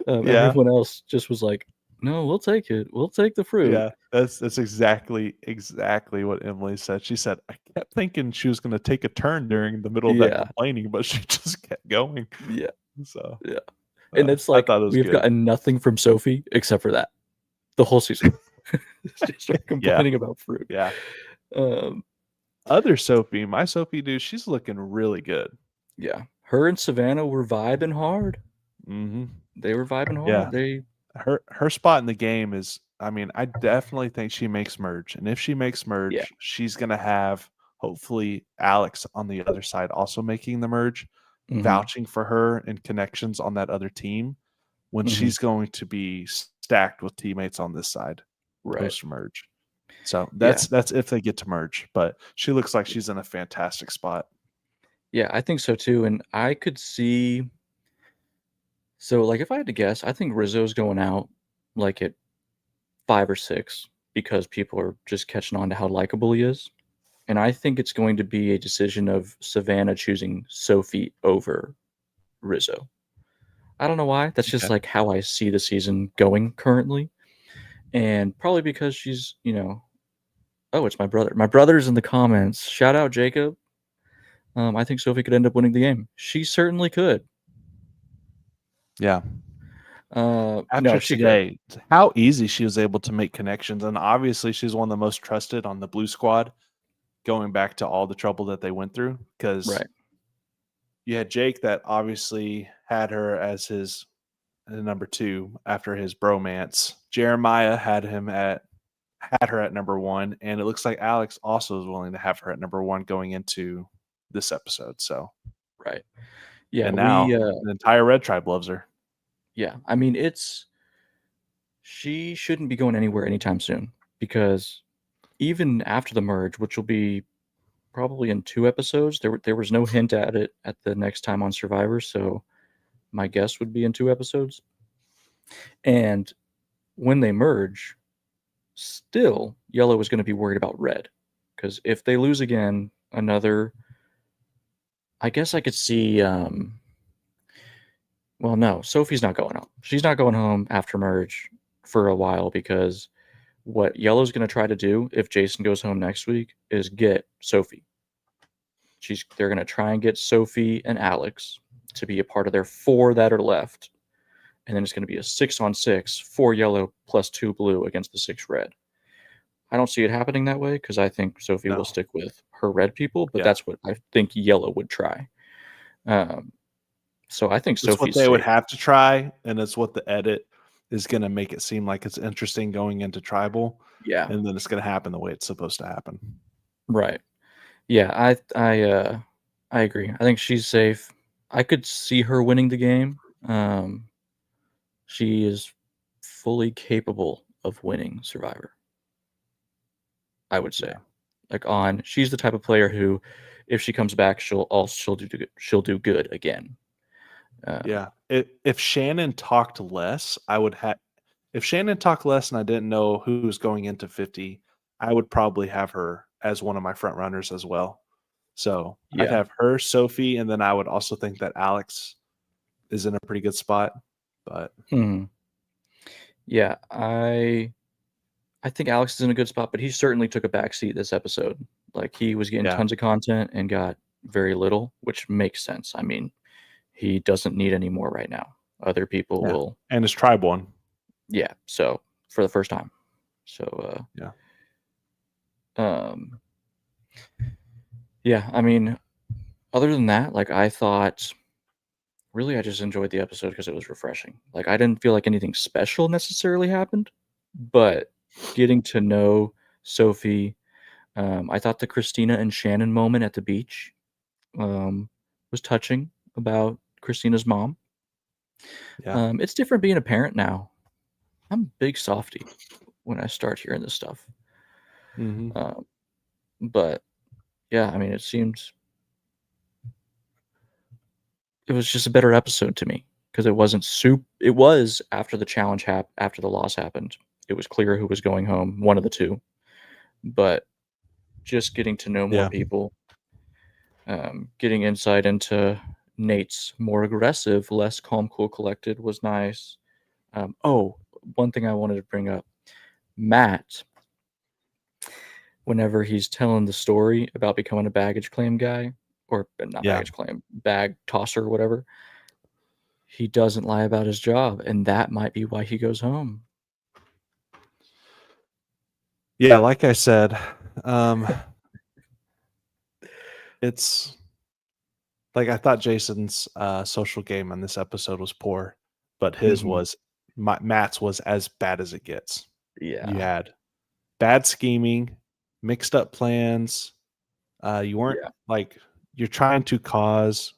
Yeah. everyone else just was like, "No, we'll take it. We'll take the fruit." Yeah, that's exactly what Emily said. She said, "I kept thinking she was gonna take a turn during the middle of that Yeah, complaining, but she just kept going." yeah, So, yeah, and it's I like, thought it was we've good. gotten nothing from Sophie except for that, the whole season. It's just her Yeah, complaining about fruit. yeah. Um, Other Sophie, my Sophie, dude, she's looking really good. yeah, her and Savannah were vibing hard. Mhm. They were vibing hard. Yeah. They Her spot in the game is I mean, I definitely think she makes merge, and if she makes yeah, merge, she's gonna have, hopefully, Alex on the other side also making the merge, mhm, vouching for her and connections on that other team when mhm, she's going to be stacked with teammates on this side right. post merge. So Yeah, that's if they get to merge, but she looks like she's in a fantastic spot. yeah, I think so too, and I could see, so, like, if I had to guess, I think Rizzo's going out, like, at 5 or 6 because people are just catching on to how likable he is, and I think it's going to be a decision of Savannah choosing Sophie over Rizzo. I don't know why, that's just, Okay. like, how I see the season going currently, and probably because she's, oh, it's my brother. My brother's in the comments. Shout out Jacob. I think Sophie could end up winning the game. She certainly could. Yeah. No, After she could. today, how easy she was able to make connections, and obviously she's one of the most trusted on the blue squad, going back to all the trouble that they went through. Because Right. you had Jake that obviously had her as his number 2 after his bromance. Jeremiah had her at number 1, and it looks like Alex also is willing to have her at number 1 going into this episode. So, Right. Yeah, and now we the entire Red Tribe loves her. yeah, I mean, it's she shouldn't be going anywhere anytime soon because even after the merge, which will be probably in 2 episodes, there was no hint at it at the next time on Survivor, so my guess would be in 2 episodes. And when they merge, still Yellow is gonna be worried about Red because if they lose again, another, I guess I could see, well, no, Sophie's not going home. She's not going home after merge for a while because what Yellow's going to try to do if Jason goes home next week is get Sophie. They're going to try and get Sophie and Alex to be a part of their 4 that are left, and then it's going to be a 6-on-6, 4 yellow plus 2 blue against the 6 red. I don't see it happening that way because I think Sophie will No. stick with her red people, but Yeah. that's what I think Yellow would try. Um, so I think It's what Sophie's they would safe. have to try, and it's what the edit is gonna make it seem like it's interesting going into tribal, Yeah, and then it's gonna happen the way it's supposed to happen. right. Yeah, I agree. I think she's safe. I could see her winning the game. Um, she is fully capable of winning Survivor, I would say. Yeah. She's the type of player who, if she comes back, she'll do good again. Yeah. If Shannon talked less, I would have. If Shannon talked less and I didn't know who was going into 50, I would probably have her as one of my front runners as well. So I'd Yeah. have her, Sophie, and then I would also think that Alex is in a pretty good spot. But Mhm. Yeah, I think Alex is in a good spot, but he certainly took a backseat this episode. Like, he was getting yeah, tons of content and got very little, which makes sense. I mean, he doesn't need any more right now. Other people yeah, will, and his tribe one. yeah. So for the first time, Yeah, um, yeah. I mean, other than that, like, I thought, really, I just enjoyed the episode because it was refreshing. Like, I didn't feel like anything special necessarily happened, but getting to know Sophie, I thought the Christina and Shannon moment at the beach um, was touching about Christina's mom. yeah, It's different being a parent now. I'm a big softy when I start hearing this stuff. hmm Um, but yeah, I mean, it was just a better episode to me because it wasn't soup. It was after the challenge after the loss happened. It was clear who was going home, one of the two. But just getting to know more yeah, people, getting insight into Nate's more aggressive, less calm, cool, collected was nice. Oh, one thing I wanted to bring up, Matt, whenever he's telling the story about becoming a baggage claim guy, or not yeah, baggage claim, bag tosser, whatever, he doesn't lie about his job, and that might be why he goes home. yeah. Like I said, it's like I thought Jason's social game on this episode was poor, but his Mhm. was Matt's was as bad as it gets. You Yeah, had bad scheming, mixed up plans. You weren't yeah, like you're trying to cause,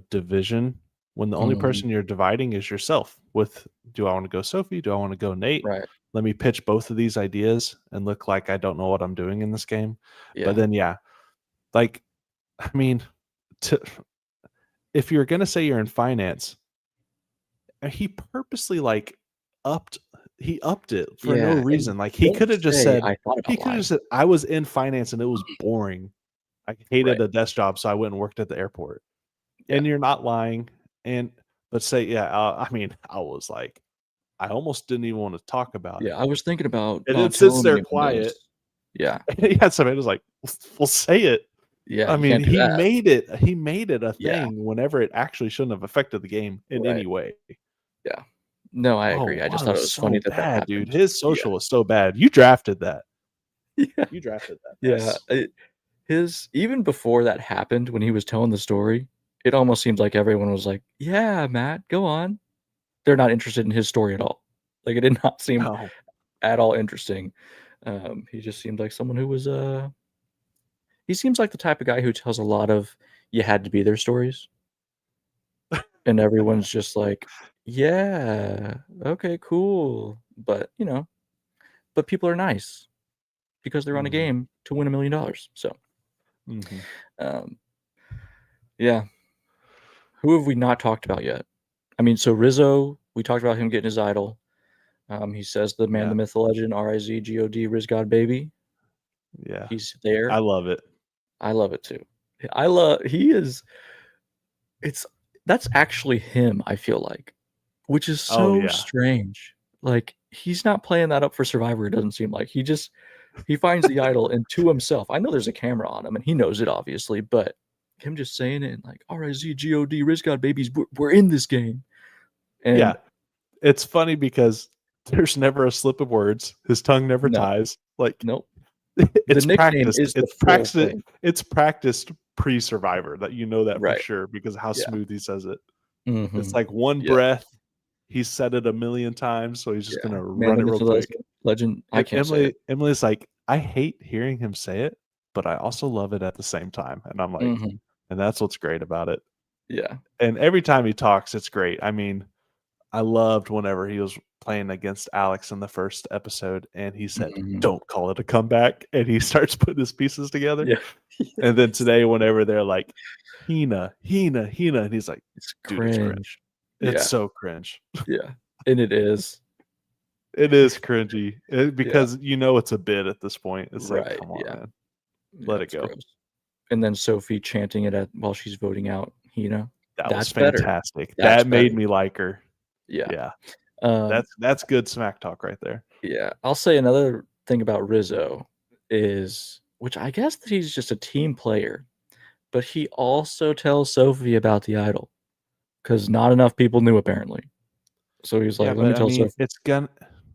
division when the only mhm, person you're dividing is yourself. With do I want to go Sophie? Do I want to go Nate? right, Let me pitch both of these ideas and look like I don't know what I'm doing in this game. But yeah, then, yeah, like I mean, to, if you're gonna say you're in finance, he purposely upped he upped it for no yeah, and reason. Like don't say, "I thought he about could have lying." said I was in finance and it was boring. I hated Right, a desk job, so I went and worked at the airport. yeah, And you're not lying. And but say, yeah, I mean, I was like, I almost didn't even want to talk about yeah, it. I was thinking about And not it sits telling there anyone quiet. this. Yeah, And he had somebody who's like, well, say it. yeah, I you mean, can't do that. he made it a Yeah, thing whenever it actually shouldn't have affected the game in right, any way. yeah. No, I Oh, agree, I just wow, it thought it was was funny so that that bad, dude. happened. His Yeah, social was so bad. You drafted that. yeah, You drafted that yeah, mess. his even before that happened, when he was telling the story, it almost seemed like everyone was like, "Yeah, Matt, go on." They're not interested in his story at all. Like, it did not seem No. at all interesting. He just seemed like someone who was, he seems like the type of guy who tells a lot of "you had to be there" stories, and everyone's just like, "Yeah, okay, cool." But people are nice because they're on a Mhm. game to win $1,000,000. So, Mhm. um, yeah. Who have we not talked about yet? I mean, so Rizzo, we talked about him getting his idol. He says the man, the Yeah. myth, the legend, RIZGOD, Riz God Baby. Yeah. He's I there. love it. I love it too. He is, it's, that's actually him, I feel like, which is Oh, so yeah. strange. Like, he's not playing that up for Survivor, it doesn't seem like. He finds the idol and to himself. I know there's a camera on him and he knows it, obviously, but him just saying it and like, RIZGOD, Riz God Babies, we're in this game. Yeah. And It's funny because there's never a slip of words. His tongue never no, ties. Like nope. The it's nickname practiced. is the full thing. It's practiced pre-Survivor that you know that for Right. sure because of how Yeah. smooth he says it. It's Mhm. like one Yeah. breath. He's said it a million times, so he's just Yeah. gonna Man, run the it myth, real the quick. legend. I can't say it. Emily's like, I hate hearing him say it, but I also love it at the same time. And I'm like, Mhm. and that's what's great about it. Yeah. And every time he talks, it's great. I mean, I loved whenever he was playing against Alex in the first episode, and he said, Mhm. "Don't call it a comeback," and he starts putting his pieces together. Yeah. And then today, whenever they're like, "Hina, Hina, Hina," and he's like, It's "Dude, it's cringe. cringe. It's Yeah, so cringe. yeah, and it is. It is cringy Yeah, because you know it's a bit at this point. It's like, right, come on, yeah. man, Yeah, let it it's go." gross. And then Sophie chanting it while she's voting out Hina. That was That's better. fantastic. That's That made better. me like her. Yeah. Yeah, Um, that's good smack talk right there. yeah. I'll say another thing about Rizzo is, which I guess that he's just a team player, but he also tells Sophie about the idol because not enough people knew apparently. So he's Yeah, like, "Let me but I tell mean, Sophie." it's gonna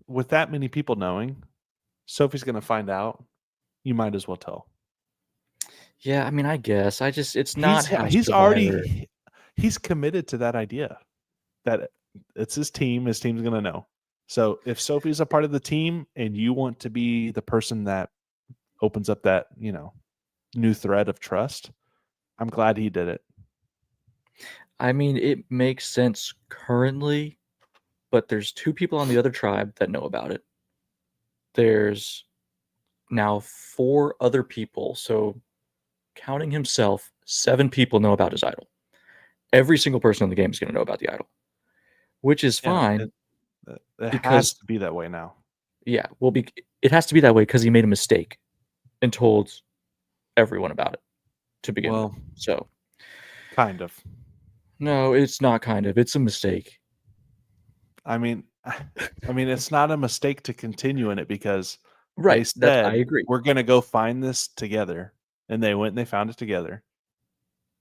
with that many people knowing, Sophie's gonna find out. You might as well tell. Yeah, I mean, I guess it's not how He's Survivor. already he's committed to that idea that it's his team. His team's gonna know. So if Sophie's a part of the team and you want to be the person that opens up that new thread of trust, I'm glad he did it. I mean, it makes sense currently, but there's two people on the other tribe that know about it. There's now four other people, so counting himself, 7 people know about his idol. Every single person in the game is going to know about the idol, which is Yeah, fine it has because to be that way now. yeah, well, it has to be that way because he made a mistake and told everyone about it to begin with. Well, So kind of. no, it's not kind of. It's a mistake. I mean, it's not a mistake to continue in it because they Right. That's I said agree. we're gonna go find this together, and they went and they found it together.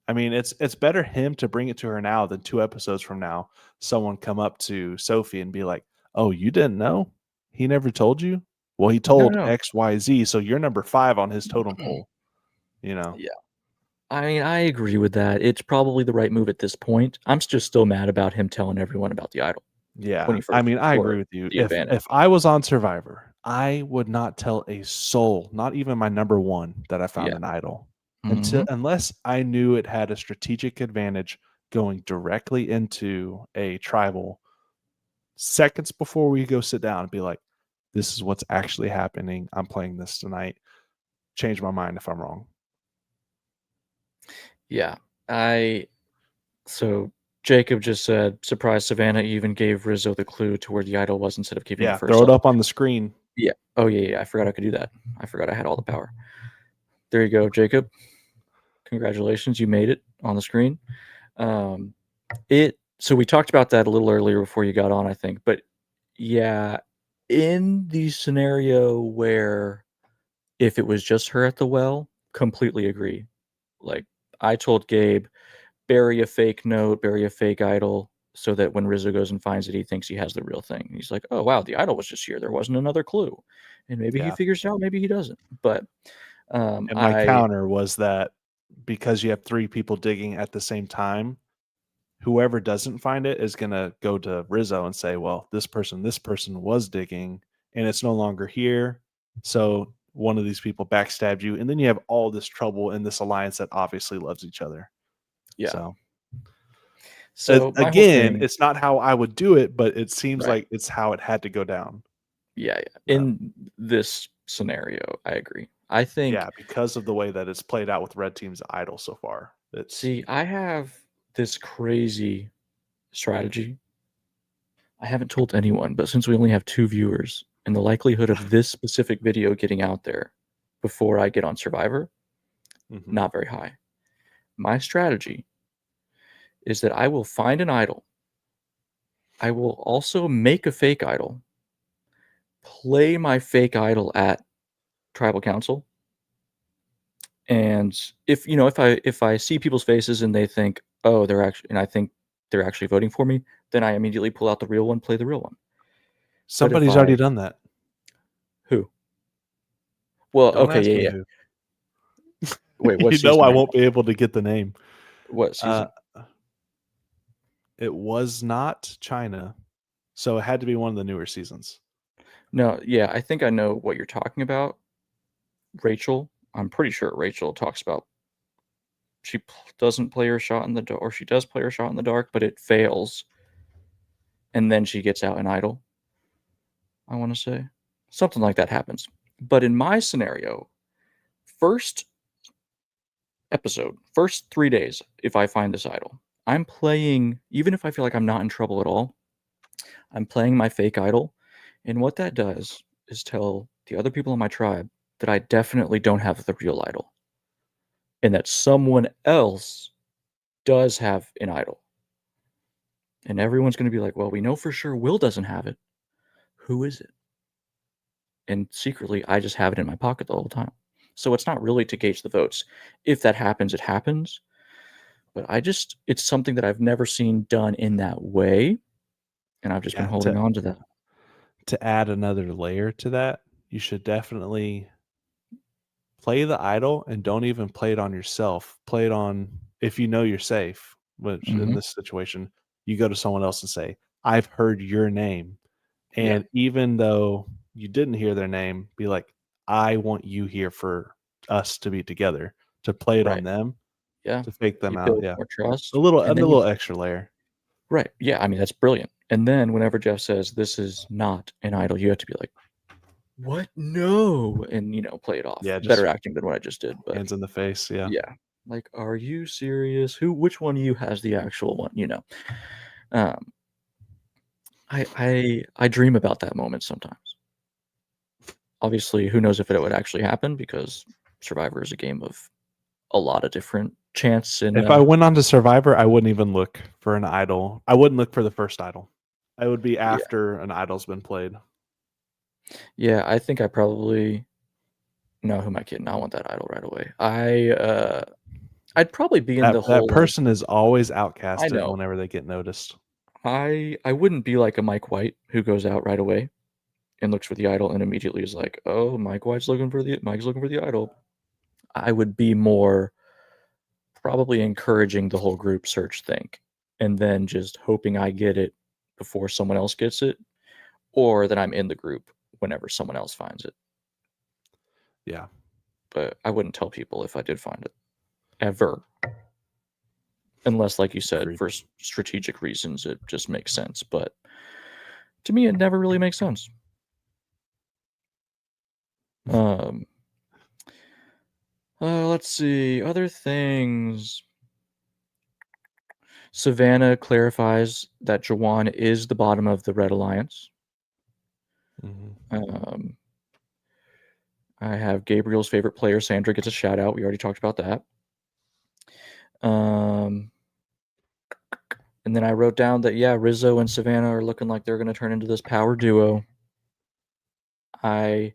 I mean, it's better him to bring it to her now than 2 episodes from now, someone come up to Sophie and be like, "Oh, you didn't know? He never told you? Well, he No, told no. XYZ, so you're number 5 on his totem pole." You know? Yeah. I mean, I agree with that. It's probably the right move at this point. I'm just still mad about him telling everyone about the idol when Yeah. he I first mean, I or agree with you. the If advantage. I was on Survivor, I would not tell a soul, not even my number 1, that I found Yeah. an idol Mhm. unless I knew it had a strategic advantage going directly into a tribal seconds before we go sit down and be like, this is what's actually happening. I'm playing this tonight. Change my mind if I'm wrong. Yeah. So Jacob just said, "Surprise, Savannah even gave Rizzo the clue to where the idol was instead of keeping it Yeah, for throw it herself." up on the screen. Yeah. Oh, yeah, yeah. I forgot I could do that. I forgot I had all the power. There you go, Jacob. Congratulations, you made it on the screen. So we talked about that a little earlier before you got on, I think. But yeah, in the scenario where if it was just her at the well, completely agree. Like I told Gabe, bury a fake note, bury a fake idol, so that when Rizzo goes and finds it, he thinks he has the real thing. He's like, "Oh wow, the idol was just here. There wasn't another clue," and maybe he Yeah. figures it out, maybe he doesn't. But And my I counter was that because you have 3 people digging at the same time, whoever doesn't find it is going to go to Rizzo and say, well, this person was digging and it's no longer here. So one of these people backstabbed you. And then you have all this trouble in this alliance that obviously loves each other. yeah. So So my whole again, thing, it's not how I would do it, but it seems right? like it's how it had to go down. Yeah, yeah. So, In this scenario, I agree. I think yeah, because of the way that it's played out with Red Team's idol so far. It's See, I have this crazy strategy. I haven't told anyone, but since we only have 2 viewers and the likelihood of this specific video getting out there before I get on Survivor, mhm. not very high. My strategy is that I will find an idol. I will also make a fake idol, play my fake idol at tribal council, and if I see people's faces and they think, "Oh, I think they're actually voting for me," then I immediately pull out the real one, play the real one. But if Somebody's already I done that. Who? Well, Don't okay, ask yeah, me yeah. who. Wait, what You know season I are you won't be able to get the name. what Uh, season? it was not China, so it had to be one of the newer seasons. No, yeah, I think I know what you're talking about. Rachel. I'm pretty sure Rachel talks about doesn't play her shot in the dark, or she does play her shot in the dark, but it fails. and then she gets out an idol. I want to say something like that happens. But in my scenario, first episode, first 3 days, if I find this idol, I'm playing, even if I feel like I'm not in trouble at all, I'm playing my fake idol. And what that does is tell the other people in my tribe that I definitely don't have the real idol and that someone else does have an idol. And everyone's going to be like, well, we know for sure Will doesn't have it. Who is it? And secretly, I just have it in my pocket the whole time. So it's not really to gauge the votes. If that happens, it happens. But it's something that I've never seen done in that way. And I've just been holding on to that. To add another layer to that, you should definitely play the idol and don't even play it on yourself. Play it on, if you know you're safe, which in this situation, you go to someone else and say, I've heard your name. And even though you didn't hear their name, be like, I want you here for us to be together, to play it on them, to fake them You out. build Yeah. more trust. A little extra layer. Right. Yeah. I mean, that's brilliant. And then whenever Jeff says this is not an idol, you have to be like, what? No. And, play it off. Yeah, Better acting than what I just did. But hands in the face. Yeah. yeah. Like, are you serious? Which one of you has the actual one? I dream about that moment sometimes. Obviously, who knows if it would actually happen, because Survivor is a game of a lot of different chance. And if I went on to Survivor, I wouldn't even look for an idol. I wouldn't look for the first idol. I would be after an idol's been played. Yeah, I think I probably no, who am I kidding? I want that idol right away. I'd probably be in the whole that person is always outcasted I know. whenever they get noticed. I wouldn't be like a Mike White who goes out right away and looks for the idol and immediately is like, "Oh, Mike's looking for the idol." I would be more probably encouraging the whole group search thing and then just hoping I get it before someone else gets it, or that I'm in the group whenever someone else finds it. Yeah. But I wouldn't tell people if I did find it. Ever. Unless, like you said, Agreed. for strategic reasons, it just makes sense. But to me, it never really makes sense. Let's see. Other things. Savannah clarifies that Jawan is the bottom of the Red Alliance. I have Gabriel's favorite player, Sandra, gets a shout out. We already talked about that. And then I wrote down that, Rizzo and Savannah are looking like they're going to turn into this power duo. I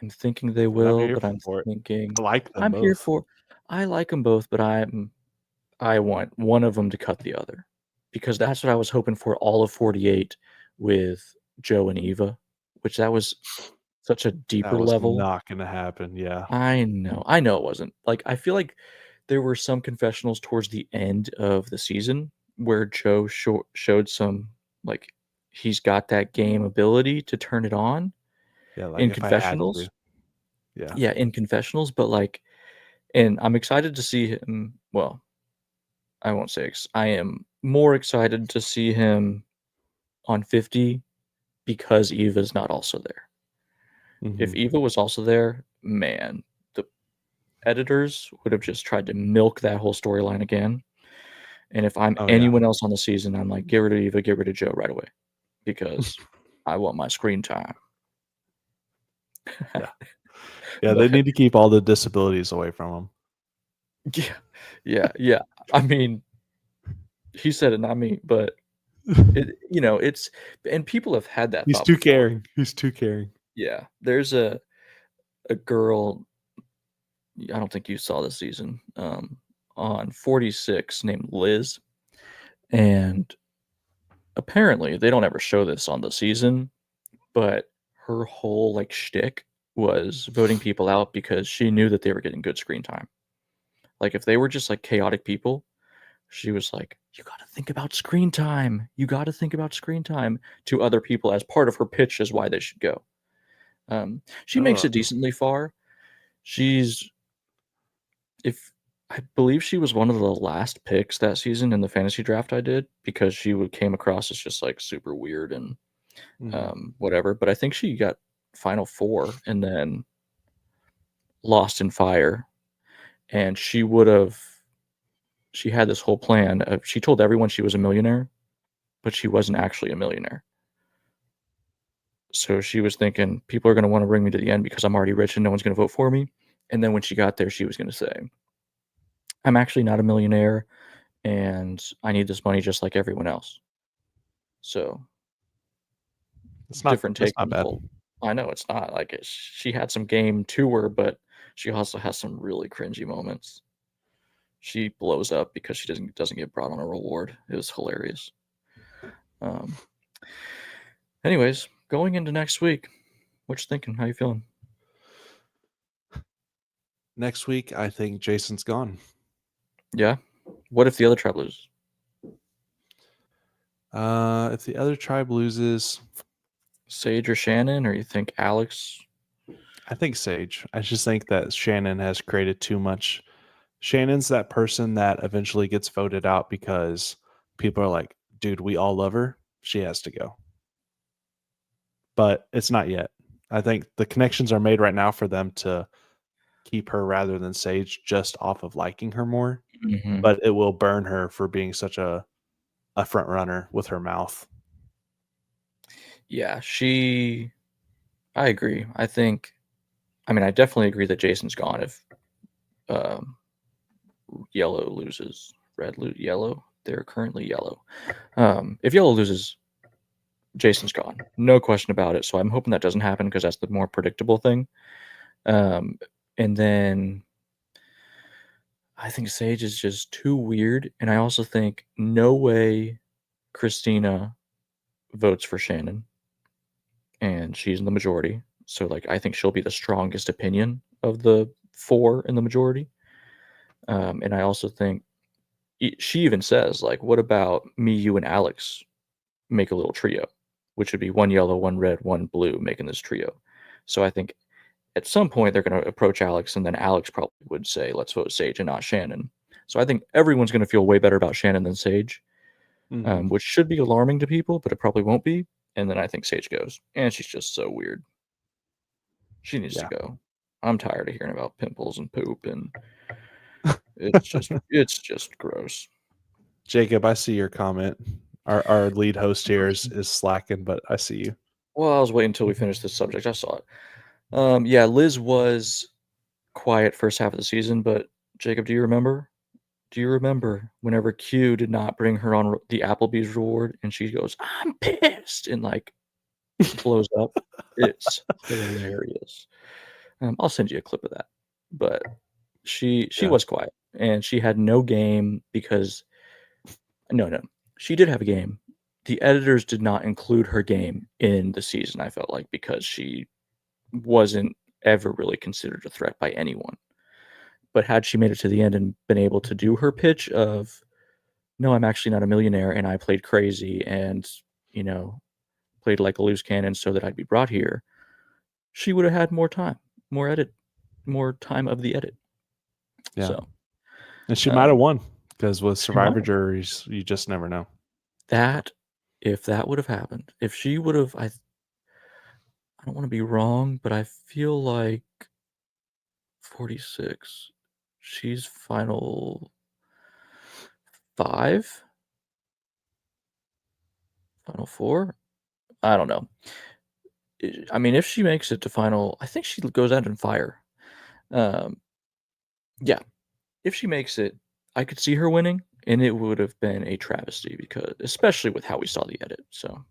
am thinking they will, but I'm thinking I like them I'm both. here for. I like them both, but I want one of them to cut the other, because that's what I was hoping for all of 48 with Joe and Eva, which that was such a deeper that was level. not going to happen. Yeah. I know it wasn't. Like, I feel like there were some confessionals towards the end of the season where Joe showed some, like, he's got that game ability to turn it on. Yeah, like in if I had confessionals. to. Yeah. Yeah, in confessionals, but like, and I'm excited to see him. Well, I won't say I am more excited to see him on 50 because Eva's not also there. If Eva was also there, man, the editors would have just tried to milk that whole storyline again. And if I'm anyone else on the season, I'm like, get rid of Eva, get rid of Joe right away, because I want my screen time. Yeah, they need to keep all the disabilities away from him. Yeah. I mean, he said it, not me, but it's, and people have had that. He's too caring. He's too caring. Yeah, there's a girl. I don't think you saw this season. On 46, named Liz, and apparently they don't ever show this on the season, but her whole like shtick was voting people out because she knew that they were getting good screen time. Like, if they were just like chaotic people, she was like, you got to think about screen time. You got to think about screen time to other people as part of her pitch as why they should go. She makes it decently far. She's, if I believe she was one of the last picks that season in the fantasy draft I did because came across as just like super weird and whatever. But I think she got final four and then lost in fire. And she had this whole plan of, she told everyone she was a millionaire, but she wasn't actually a millionaire. So she was thinking people are going to want to bring me to the end because I'm already rich and no one's going to vote for me. And then when she got there, she was going to say, I'm actually not a millionaire and I need this money just like everyone else. So It's not. different That's take not on the bad. whole. I know it's not like it. She had some game to her, but she also has some really cringy moments. She blows up because she doesn't get brought on a reward. It was hilarious. Anyways, going into next week, what you thinking? How you feeling? Next week, I think Jason's gone. Yeah. What if the other tribe loses? If the other tribe loses, Sage or Shannon, or you think Alex? I think Sage. I just think that Shannon has created too much. Shannon's that person that eventually gets voted out because people are like, dude, we all love her. She has to go. But it's not yet. I think the connections are made right now for them to keep her rather than Sage just off of liking her more. Mm-hmm. But it will burn her for being such a front runner with her mouth. Yeah, I agree. I definitely agree that Jason's gone if um, yellow loses. Yellow. They're currently yellow. If yellow loses, Jason's gone. No question about it. So I'm hoping that doesn't happen because that's the more predictable thing. And then I think Sage is just too weird. And I also think no way Christina votes for Shannon. And she's in the majority. So like I think she'll be the strongest opinion of the four in the majority. And I also think she even says, like, what about me, you, and Alex make a little trio, which would be one yellow, one red, one blue, making this trio. So I think at some point they're going to approach Alex, and then Alex probably would say, let's vote Sage and not Shannon. So I think everyone's going to feel way better about Shannon than Sage, which should be alarming to people, but it probably won't be. And then I think Sage goes, and she's just so weird. She needs to go. I'm tired of hearing about pimples and poop, and it's just gross. Jacob, I see your comment. Our lead host here is slacking, but I see you. Well, I was waiting until we finished this subject. I saw it. Yeah, Liz was quiet first half of the season, but Jacob, do you remember? Do you remember whenever Q did not bring her on the Applebee's reward, and she goes, "I'm pissed," and like blows up? It's hilarious. I'll send you a clip of that. But she was quiet, and she had no game because no, she did have a game. The editors did not include her game in the season. I felt like because she wasn't ever really considered a threat by anyone. But had she made it to the end and been able to do her pitch of, no, I'm actually not a millionaire and I played crazy and, played like a loose cannon so that I'd be brought here, she would have had more time, more time of the edit. Yeah. So, and she might have won because with Survivor juries, you just never know. If that would have happened, if she would have, I don't want to be wrong, but I feel like 46. She's final 5? Final 4? I don't know. I mean, if she makes it to final, I think she goes out in fire. Yeah. If she makes it, I could see her winning, and it would have been a travesty because, especially with how we saw the edit. So,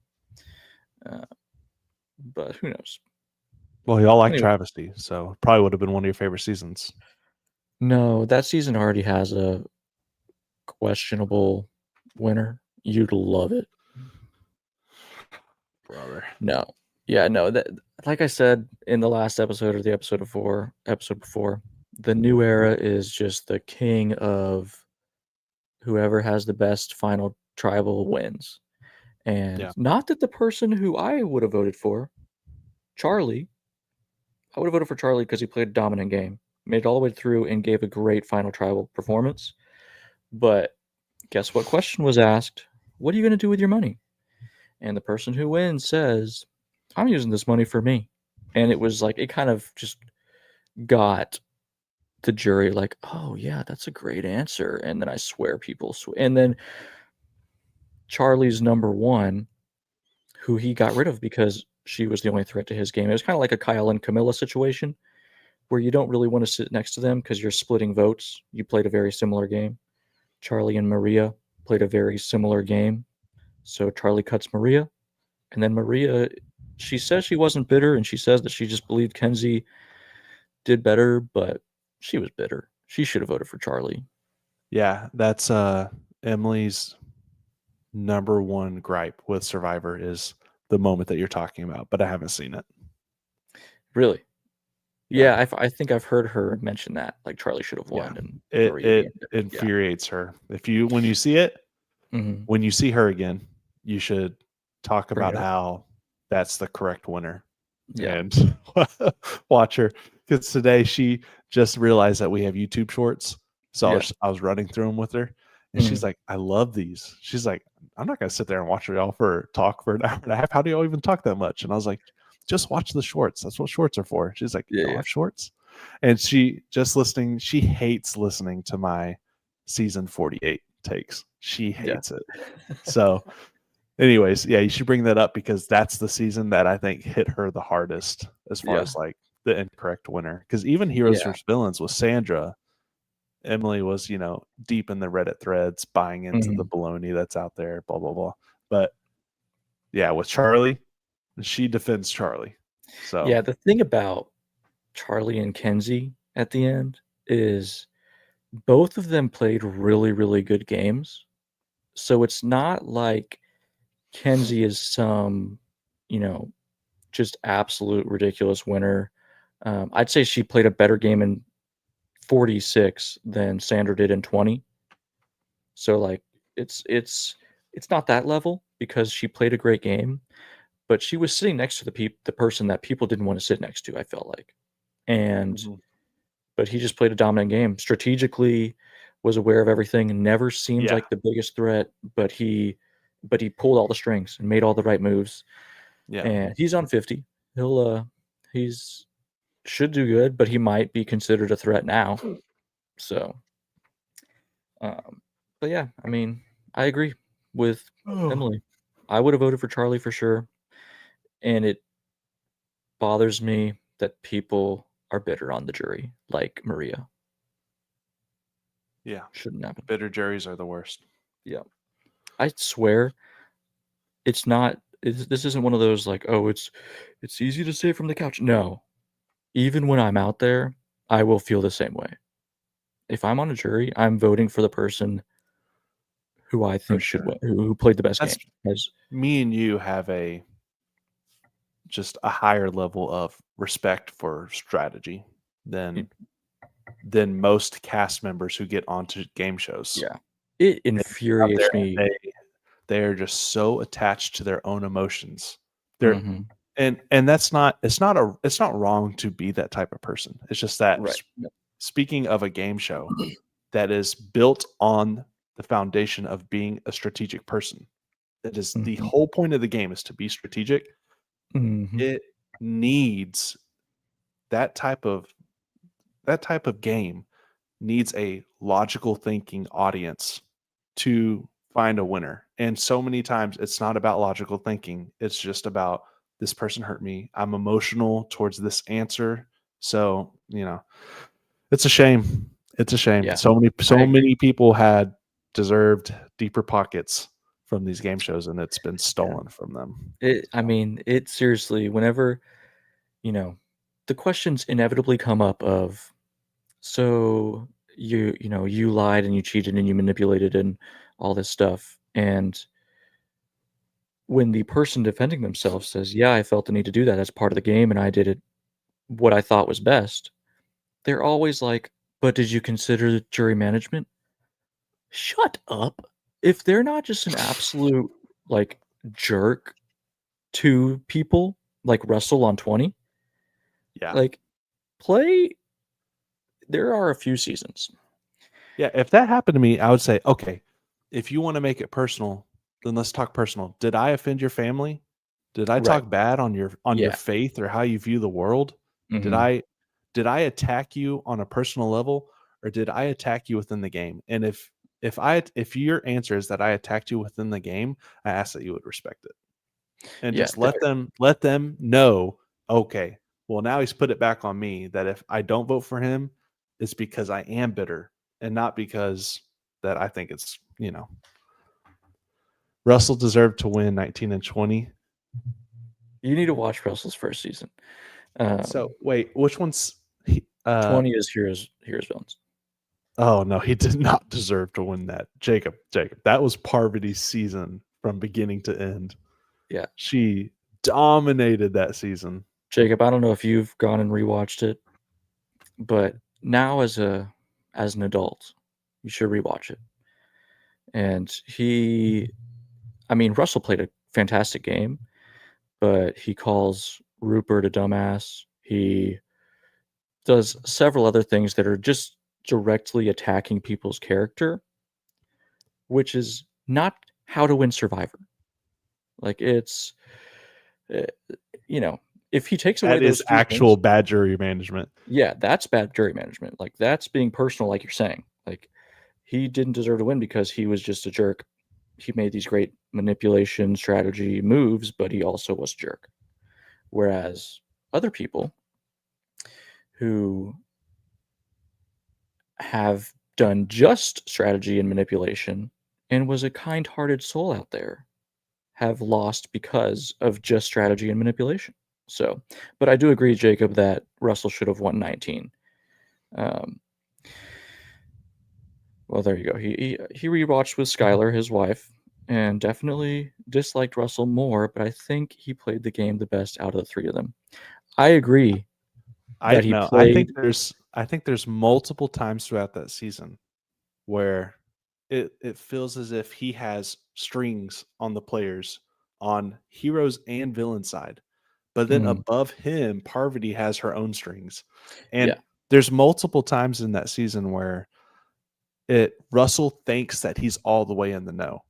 but who knows? Well, y'all like travesty, so it probably would have been one of your favorite seasons. No, that season already has a questionable winner. You'd love it. Brother. No. Yeah, no. That, like I said in the last episode or the episode before, the new era is just the king of whoever has the best final tribal wins. And not that the person who I would have voted for, Charlie, I would have voted for Charlie because he played a dominant game. made it all the way through, and gave a great final tribal performance. But guess what question was asked? What are you going to do with your money? And the person who wins says, I'm using this money for me. And it was like, it kind of just got the jury like, oh, yeah, that's a great answer. And then I swear people, and then Charlie's number one, who he got rid of because she was the only threat to his game. It was kind of like a Kyle and Camilla situation where you don't really want to sit next to them because you're splitting votes. You played a very similar game. Charlie and Maria played a very similar game. So Charlie cuts Maria, and then Maria, she says she wasn't bitter, and she says that she just believed Kenzie did better, but she was bitter. She should have voted for Charlie. Yeah, that's Emily's number one gripe with Survivor is the moment that you're talking about, but I haven't seen it. Really? Yeah. Yeah, I think I've heard her mention that. Like Charlie should have won, Yeah. and It Maria gained it. infuriates her. When you see it, Mm-hmm. when you see her again, you should talk Bring about it up. how that's the correct winner. Yeah. And watch her, because today she just realized that we have YouTube shorts. So Yeah. I was running through them with her, and she's like, I love these. She's like, I'm not going to sit there and watch y'all talk for an hour and a half. How do y'all even talk that much? And I was like, just watch the shorts. That's what shorts are for. She's like, Yeah, y'all yeah. have shorts? And she hates listening to my season 48 takes. She hates it. So anyways, yeah, you should bring that up because that's the season that I think hit her the hardest as far as like the incorrect winner. Because even Heroes vs. Villains with Sandra, Emily was, deep in the Reddit threads, buying into the baloney that's out there, blah, blah, blah. But yeah, with Charlie, she defends Charlie. So yeah, the thing about Charlie and Kenzie at the end is both of them played really, really good games. So it's not like Kenzie is some, just absolute ridiculous winner. I'd say she played a better game in 46 than Sandra did in 20. So like it's not that level because she played a great game, but she was sitting next to the person that people didn't want to sit next to, I felt like. And but he just played a dominant game. Strategically was aware of everything and never seemed like the biggest threat, but he pulled all the strings and made all the right moves. Yeah. And he's on 50. He's should do good, but he might be considered a threat now. So but yeah, I mean, I agree with Emily. I would have voted for Charlie for sure. And it bothers me that people are bitter on the jury, like Maria. Yeah. Shouldn't happen. Bitter juries are the worst. Yeah. I swear it's not this isn't one of those like, oh, it's easy to say from the couch. No. Even when I'm out there, I will feel the same way. If I'm on a jury, I'm voting for the person who I think should win, who played the best game. Me and you have just a higher level of respect for strategy than most cast members who get onto game shows. Yeah. It infuriates me. They are just so attached to their own emotions. Mm-hmm. And it's not wrong to be that type of person. It's just that speaking of a game show that is built on the foundation of being a strategic person, that is the whole point of the game is to be strategic. It needs that type of game needs a logical thinking audience to find a winner. And so many times it's not about logical thinking. It's just about this person hurt me. I'm emotional towards this answer. So, it's a shame. It's a shame. Yeah. So many people had deserved deeper pockets from these game shows, and it's been stolen from them. I mean, it seriously, whenever, the questions inevitably come up of, so you lied and you cheated and you manipulated and all this stuff. And when the person defending themselves says, yeah, I felt the need to do that as part of the game and I did it what I thought was best, they're always like, but did you consider jury management? Shut up. If they're not just an absolute like jerk to people like Russell on 20, Yeah. like play there are a few seasons. Yeah, if that happened to me, I would say, okay, if you want to make it personal, then let's talk personal. Did I offend your family? Did I Right. talk bad on your Yeah. faith or how you view the world? Did Hmm. I did I attack you on a personal level, or did I attack you within the game? And if your answer is that I attacked you within the game, I ask that you would respect it. And Yeah. just let them know, okay, well, now he's put it back on me that if I don't vote for him, it's because I am bitter and not because that I think it's, Russell deserved to win 19 and 20. You need to watch Russell's first season. So wait, which one's he, 20 is Heroes Villains. oh no, he did not deserve to win that. Jacob, that was Parvati's season from beginning to end. Yeah. She dominated that season. Jacob, I don't know if you've gone and rewatched it, but now as an adult, you should rewatch it. And Russell played a fantastic game, but he calls Rupert a dumbass. He does several other things that are just directly attacking people's character, which is not how to win Survivor. Like it's, uh, if he takes away That those is few actual things, bad jury management. yeah, that's bad jury management. Like that's being personal, like you're saying. Like he didn't deserve to win because he was just a jerk. He made these great manipulation strategy moves, but he also was a jerk. Whereas other people who have done just strategy and manipulation and was a kind-hearted soul out there have lost because of just strategy and manipulation. So, but I do agree, Jacob, that Russell should have won 19. Um, well, there you go. He rewatched with Skylar, his wife, and definitely disliked Russell more, but I think he played the game the best out of the three of them. I agree I that he no, I think played. there's multiple times throughout that season where it feels as if he has strings on the players on heroes and villain side. But then Mm, above him, Parvati has her own strings. And yeah, there's multiple times in that season where Russell thinks that he's all the way in the know.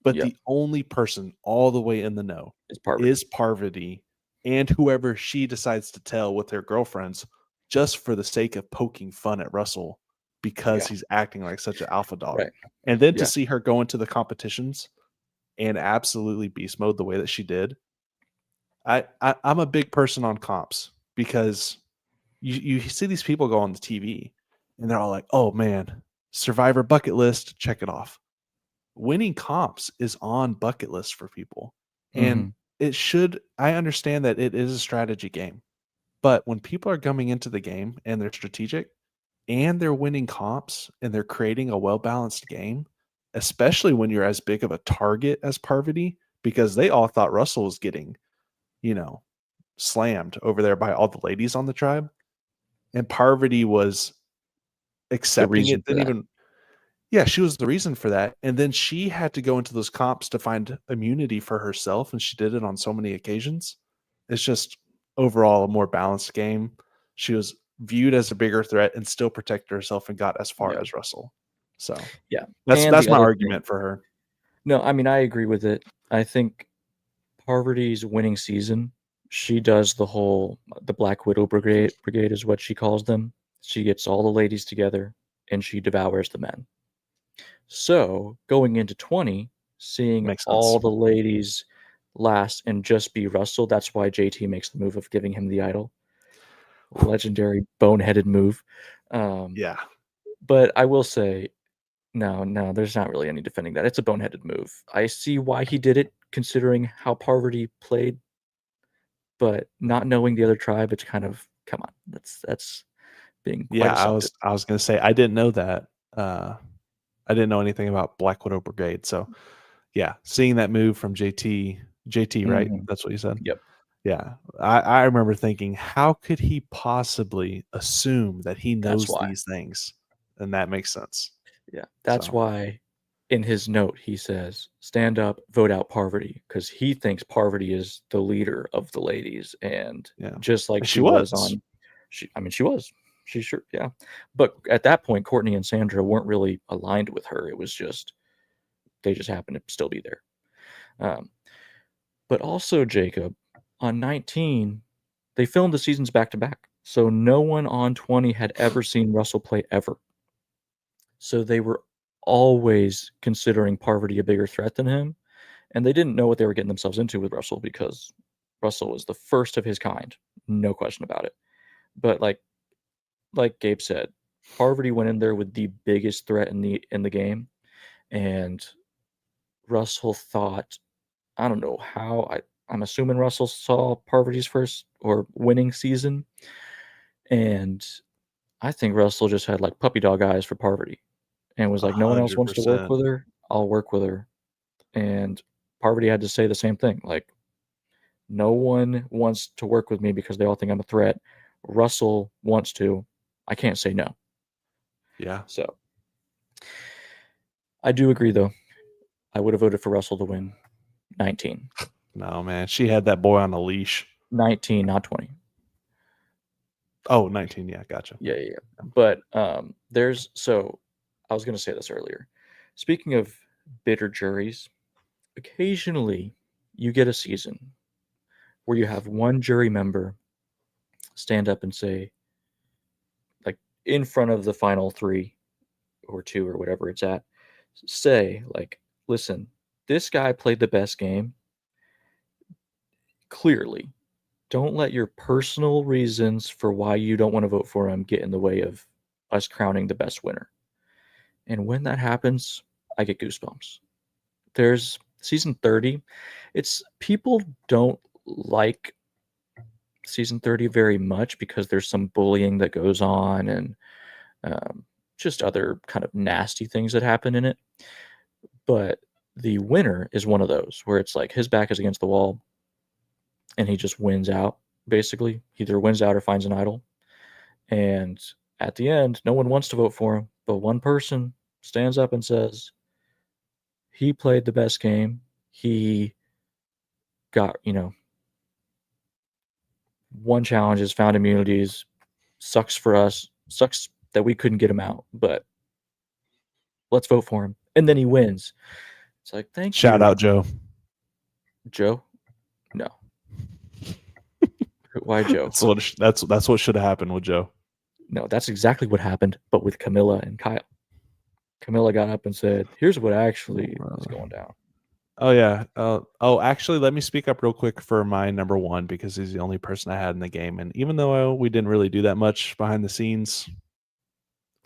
But yeah, the only person all the way in the know it's Parvati. is Parvati and whoever she decides to tell with her girlfriends just for the sake of poking fun at Russell because Yeah, he's acting like such an alpha dog. right. And then to Yeah, see her go into the competitions and absolutely beast mode the way that she did. I'm a big person on comps because you see these people go on the TV and they're all like, "Oh man, Survivor bucket list, check it off." Winning comps is on bucket list for people. And hmm, I understand that it is a strategy game. But when people are coming into the game and they're strategic and they're winning comps and they're creating a well-balanced game, especially when you're as big of a target as Parvati, because they all thought Russell was getting, you know, slammed over there by all the ladies on the tribe. And Parvati was the accepting reason it, for didn't that. even yeah, she was the reason for that, and then she had to go into those comps to find immunity for herself, and she did it on so many occasions. It's just overall a more balanced game. She was viewed as a bigger threat and still protected herself and got as far Yeah, as Russell. So yeah. that's And the that's my other thing, argument for her. no, I agree with it. I think Parvati's winning season, she does the Black Widow brigade is what she calls them. She gets all the ladies together and she devours the men. So going into 20, seeing Makes all sense. the ladies last and just be Russell, that's why JT makes the move of giving him the idol. Legendary boneheaded move. Um, Yeah. but I will say, no, there's not really any defending that. It's a boneheaded move. I see why he did it, considering how Parvati played, but not knowing the other tribe, it's kind of come on. That's being quite Yeah, I assumptive. was I was gonna say I didn't know that. I didn't know anything about Black Widow Brigade. So yeah, seeing that move from JT, right? Mhm. That's what you said? Yep, Yeah. I remember thinking, how could he possibly assume that he that's knows why. these things? And that makes sense. Yeah, that's So, why in his note he says, "Stand up, vote out Parvati," because he thinks Parvati is the leader of the ladies, and yeah. just like And she she was was. on, she was. She sure, yeah. But at that point, Courtney and Sandra weren't really aligned with her. It was just they just happened to still be there. Um, but also, Jacob, on 19, they filmed the seasons back to back. So no one on 20 had ever seen Russell play ever. So they were always considering Parvati a bigger threat than him. And they didn't know what they were getting themselves into with Russell because Russell was the first of his kind. No question about it. But like Gabe said, Parvati went in there with the biggest threat in the game, and Russell thought, I don't know how, I'm assuming Russell saw Parvati's first or winning season, and I think Russell just had like puppy dog eyes for Parvati and was like, no one else wants to work 100%. with her, I'll work with her. And Parvati had to say the same thing, like, no one wants to work with me because they all think I'm a threat. Russell wants to. I can't say no. Yeah. So I do agree, though. I would have voted for Russell to win 19. No, man. She had that boy on a leash. 19, not 20. Oh, 19. Yeah, gotcha. Yeah. But there's so I was going to say this earlier. Speaking of bitter juries, occasionally you get a season where you have one jury member stand up and say, like in front of the final 3 or 2 or whatever it's at, say, like, listen, this guy played the best game. Clearly, don't let your personal reasons for why you don't want to vote for him get in the way of us crowning the best winner. And when that happens, I get goosebumps. There's season 30. It's people don't like season 30 very much because there's some bullying that goes on and just other kind of nasty things that happen in it. But the winner is one of those where it's like his back is against the wall and he just wins out, basically. He either wins out or finds an idol. And at the end, no one wants to vote for him, but one person stands up and says, he played the best game. He got, won challenges, found immunities. Sucks for us. Sucks that we couldn't get him out, but let's vote for him. And then he wins. It's like, thank Shout you. out, Joe. Joe? No. Why Joe? That's what should have happened with Joe. No, that's exactly what happened, but with Camilla and Kyle. Camilla got up and said, here's what actually is going down. Oh, yeah. Actually, let me speak up real quick for my number one because he's the only person I had in the game. And even though we didn't really do that much behind the scenes,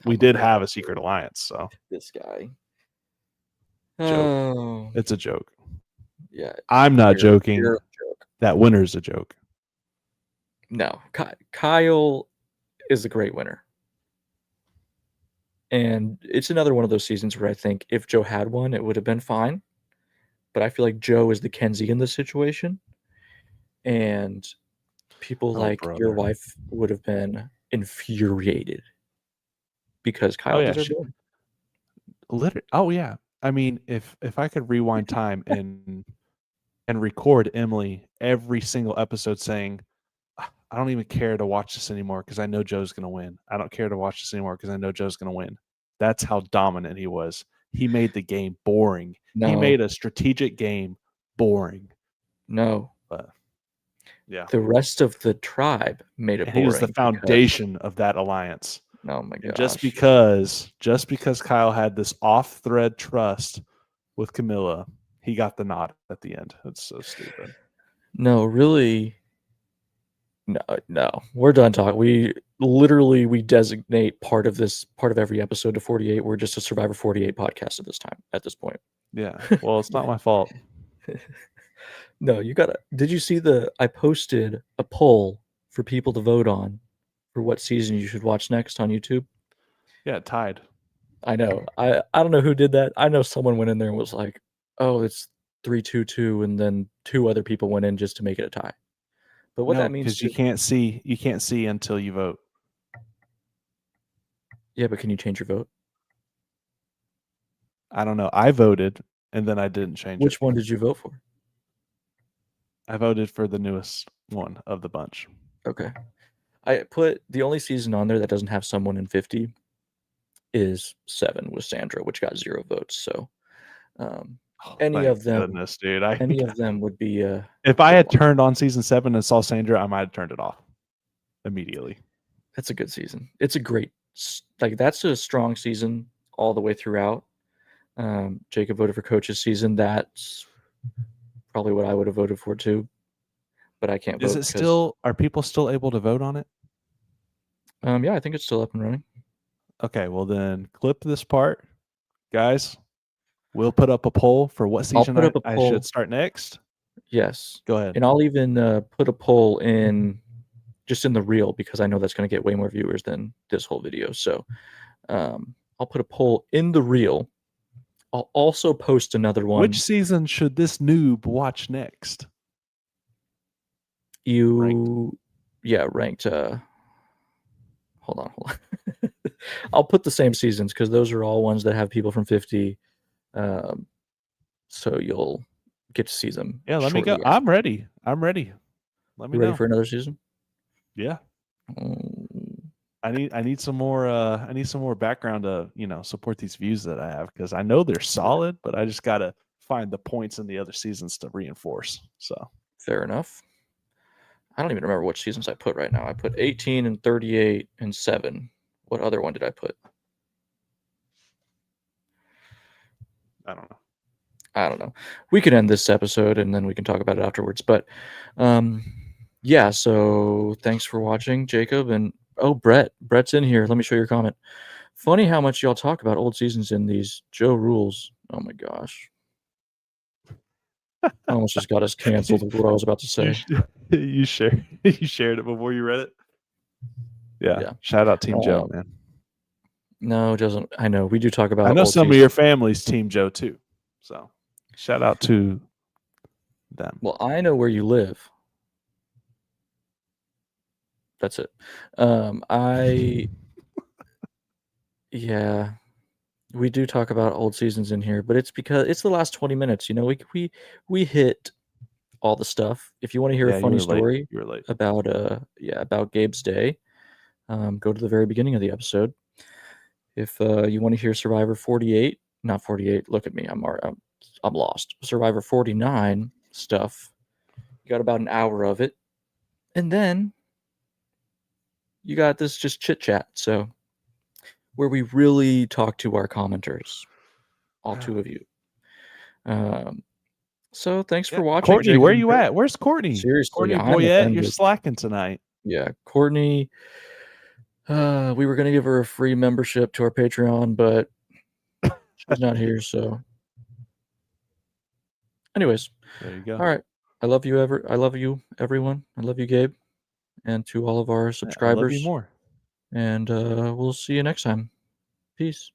we did have a secret alliance. So this guy. Joke. Oh. It's a joke. Yeah. I'm not joking. You're a joke. That winner's a joke. No. Kyle is a great winner. And it's another one of those seasons where I think if Joe had won, it would have been fine. But I feel like Joe is the Kenzie in this situation. And people like your wife would have been infuriated because Kyle deserved it. Literally. Oh, yeah. I mean, if I could rewind time and record Emily every single episode saying, I don't even care to watch this anymore because I know Joe's going to win. I don't care to watch this anymore because I know Joe's going to win. That's how dominant he was. He made the game boring. No. He made a strategic game boring. No. But yeah. The rest of the tribe made it boring. He was the foundation of that alliance. Oh my gosh. Just because Kyle had this off-thread trust with Camilla, he got the nod at the end. It's so stupid. No, really. No. We're done talking. We designate part of every episode to 48. We're just a Survivor 48 podcast at this point. Yeah. Well, it's not my fault. No, did you see I posted a poll for people to vote on for what season you should watch next on YouTube? Yeah, it tied. I know. I don't know who did that. I know someone went in there and was like, oh, it's 3-2-2, and then 2 other people went in just to make it a tie. But what that means because you can't see until you vote. Yeah, but can you change your vote? I don't know. I voted and then I didn't change it. Which one did you vote for? I voted for the newest one of the bunch. Okay. I put the only season on there that doesn't have someone in 50 is 7 with Sandra, which got 0 votes. So any Thank of them, goodness, dude. any of them would be. If I good had one. turned on season 7 and saw Sandra, I might have turned it off immediately. That's a good season. It's a great, that's a strong season all the way throughout. Jacob voted for coach's season. That's probably what I would have voted for too, but I can't Is vote it still? Are people still able to vote on it? Yeah, I think it's still up and running. Okay, well then clip this part, guys. We'll put up a poll for what season put up a I poll. should start next. Yes. Go ahead. And I'll even put a poll in just in the reel because I know that's going to get way more viewers than this whole video. So I'll put a poll in the reel. I'll also post another one. Which season should this noob watch next? Ranked. Hold on. I'll put the same seasons because those are all ones that have people from 50. So you'll get to see them. Yeah, let me go. After. I'm ready. Let me You ready know. for another season? Yeah. I need some more background to support these views that I have because I know they're solid, but I just gotta find the points in the other seasons to reinforce. So fair enough. I don't even remember which seasons I put right now. I put 18 and 38 and 7. What other one did I put? I don't know. We could end this episode and then we can talk about it afterwards. But yeah, so thanks for watching, Jacob. And Brett's in here. Let me show your comment. Funny how much y'all talk about old seasons in these Joe rules. Oh my gosh. I almost just got us canceled with what I was about to say. You shared it before you read it? Yeah. Shout out Team Joe, man. No, it doesn't. I know. We do talk about I know old some seasons. of your family's Team Joe too. So shout out to them. Well, I know where you live. That's it. Yeah, we do talk about old seasons in here, but it's because it's the last 20 minutes. We hit all the stuff. If you want to hear a funny story about Gabe's day, go to the very beginning of the episode. If you want to hear Survivor 48, not 48, look at me, I'm lost. Survivor 49 stuff. You got about an hour of it, and then you got this just chit chat. So where we really talk to our commenters, all 2 of you. So thanks for watching. Courtney, Jacob, where you at? Where's Courtney? Seriously, Courtney Boyette, you're slacking tonight. Yeah, Courtney. We were gonna give her a free membership to our Patreon, but she's not here. So, anyways, there you go. All right, I love you, everyone. I love you, Gabe, and to all of our subscribers. I love you more. And we'll see you next time. Peace.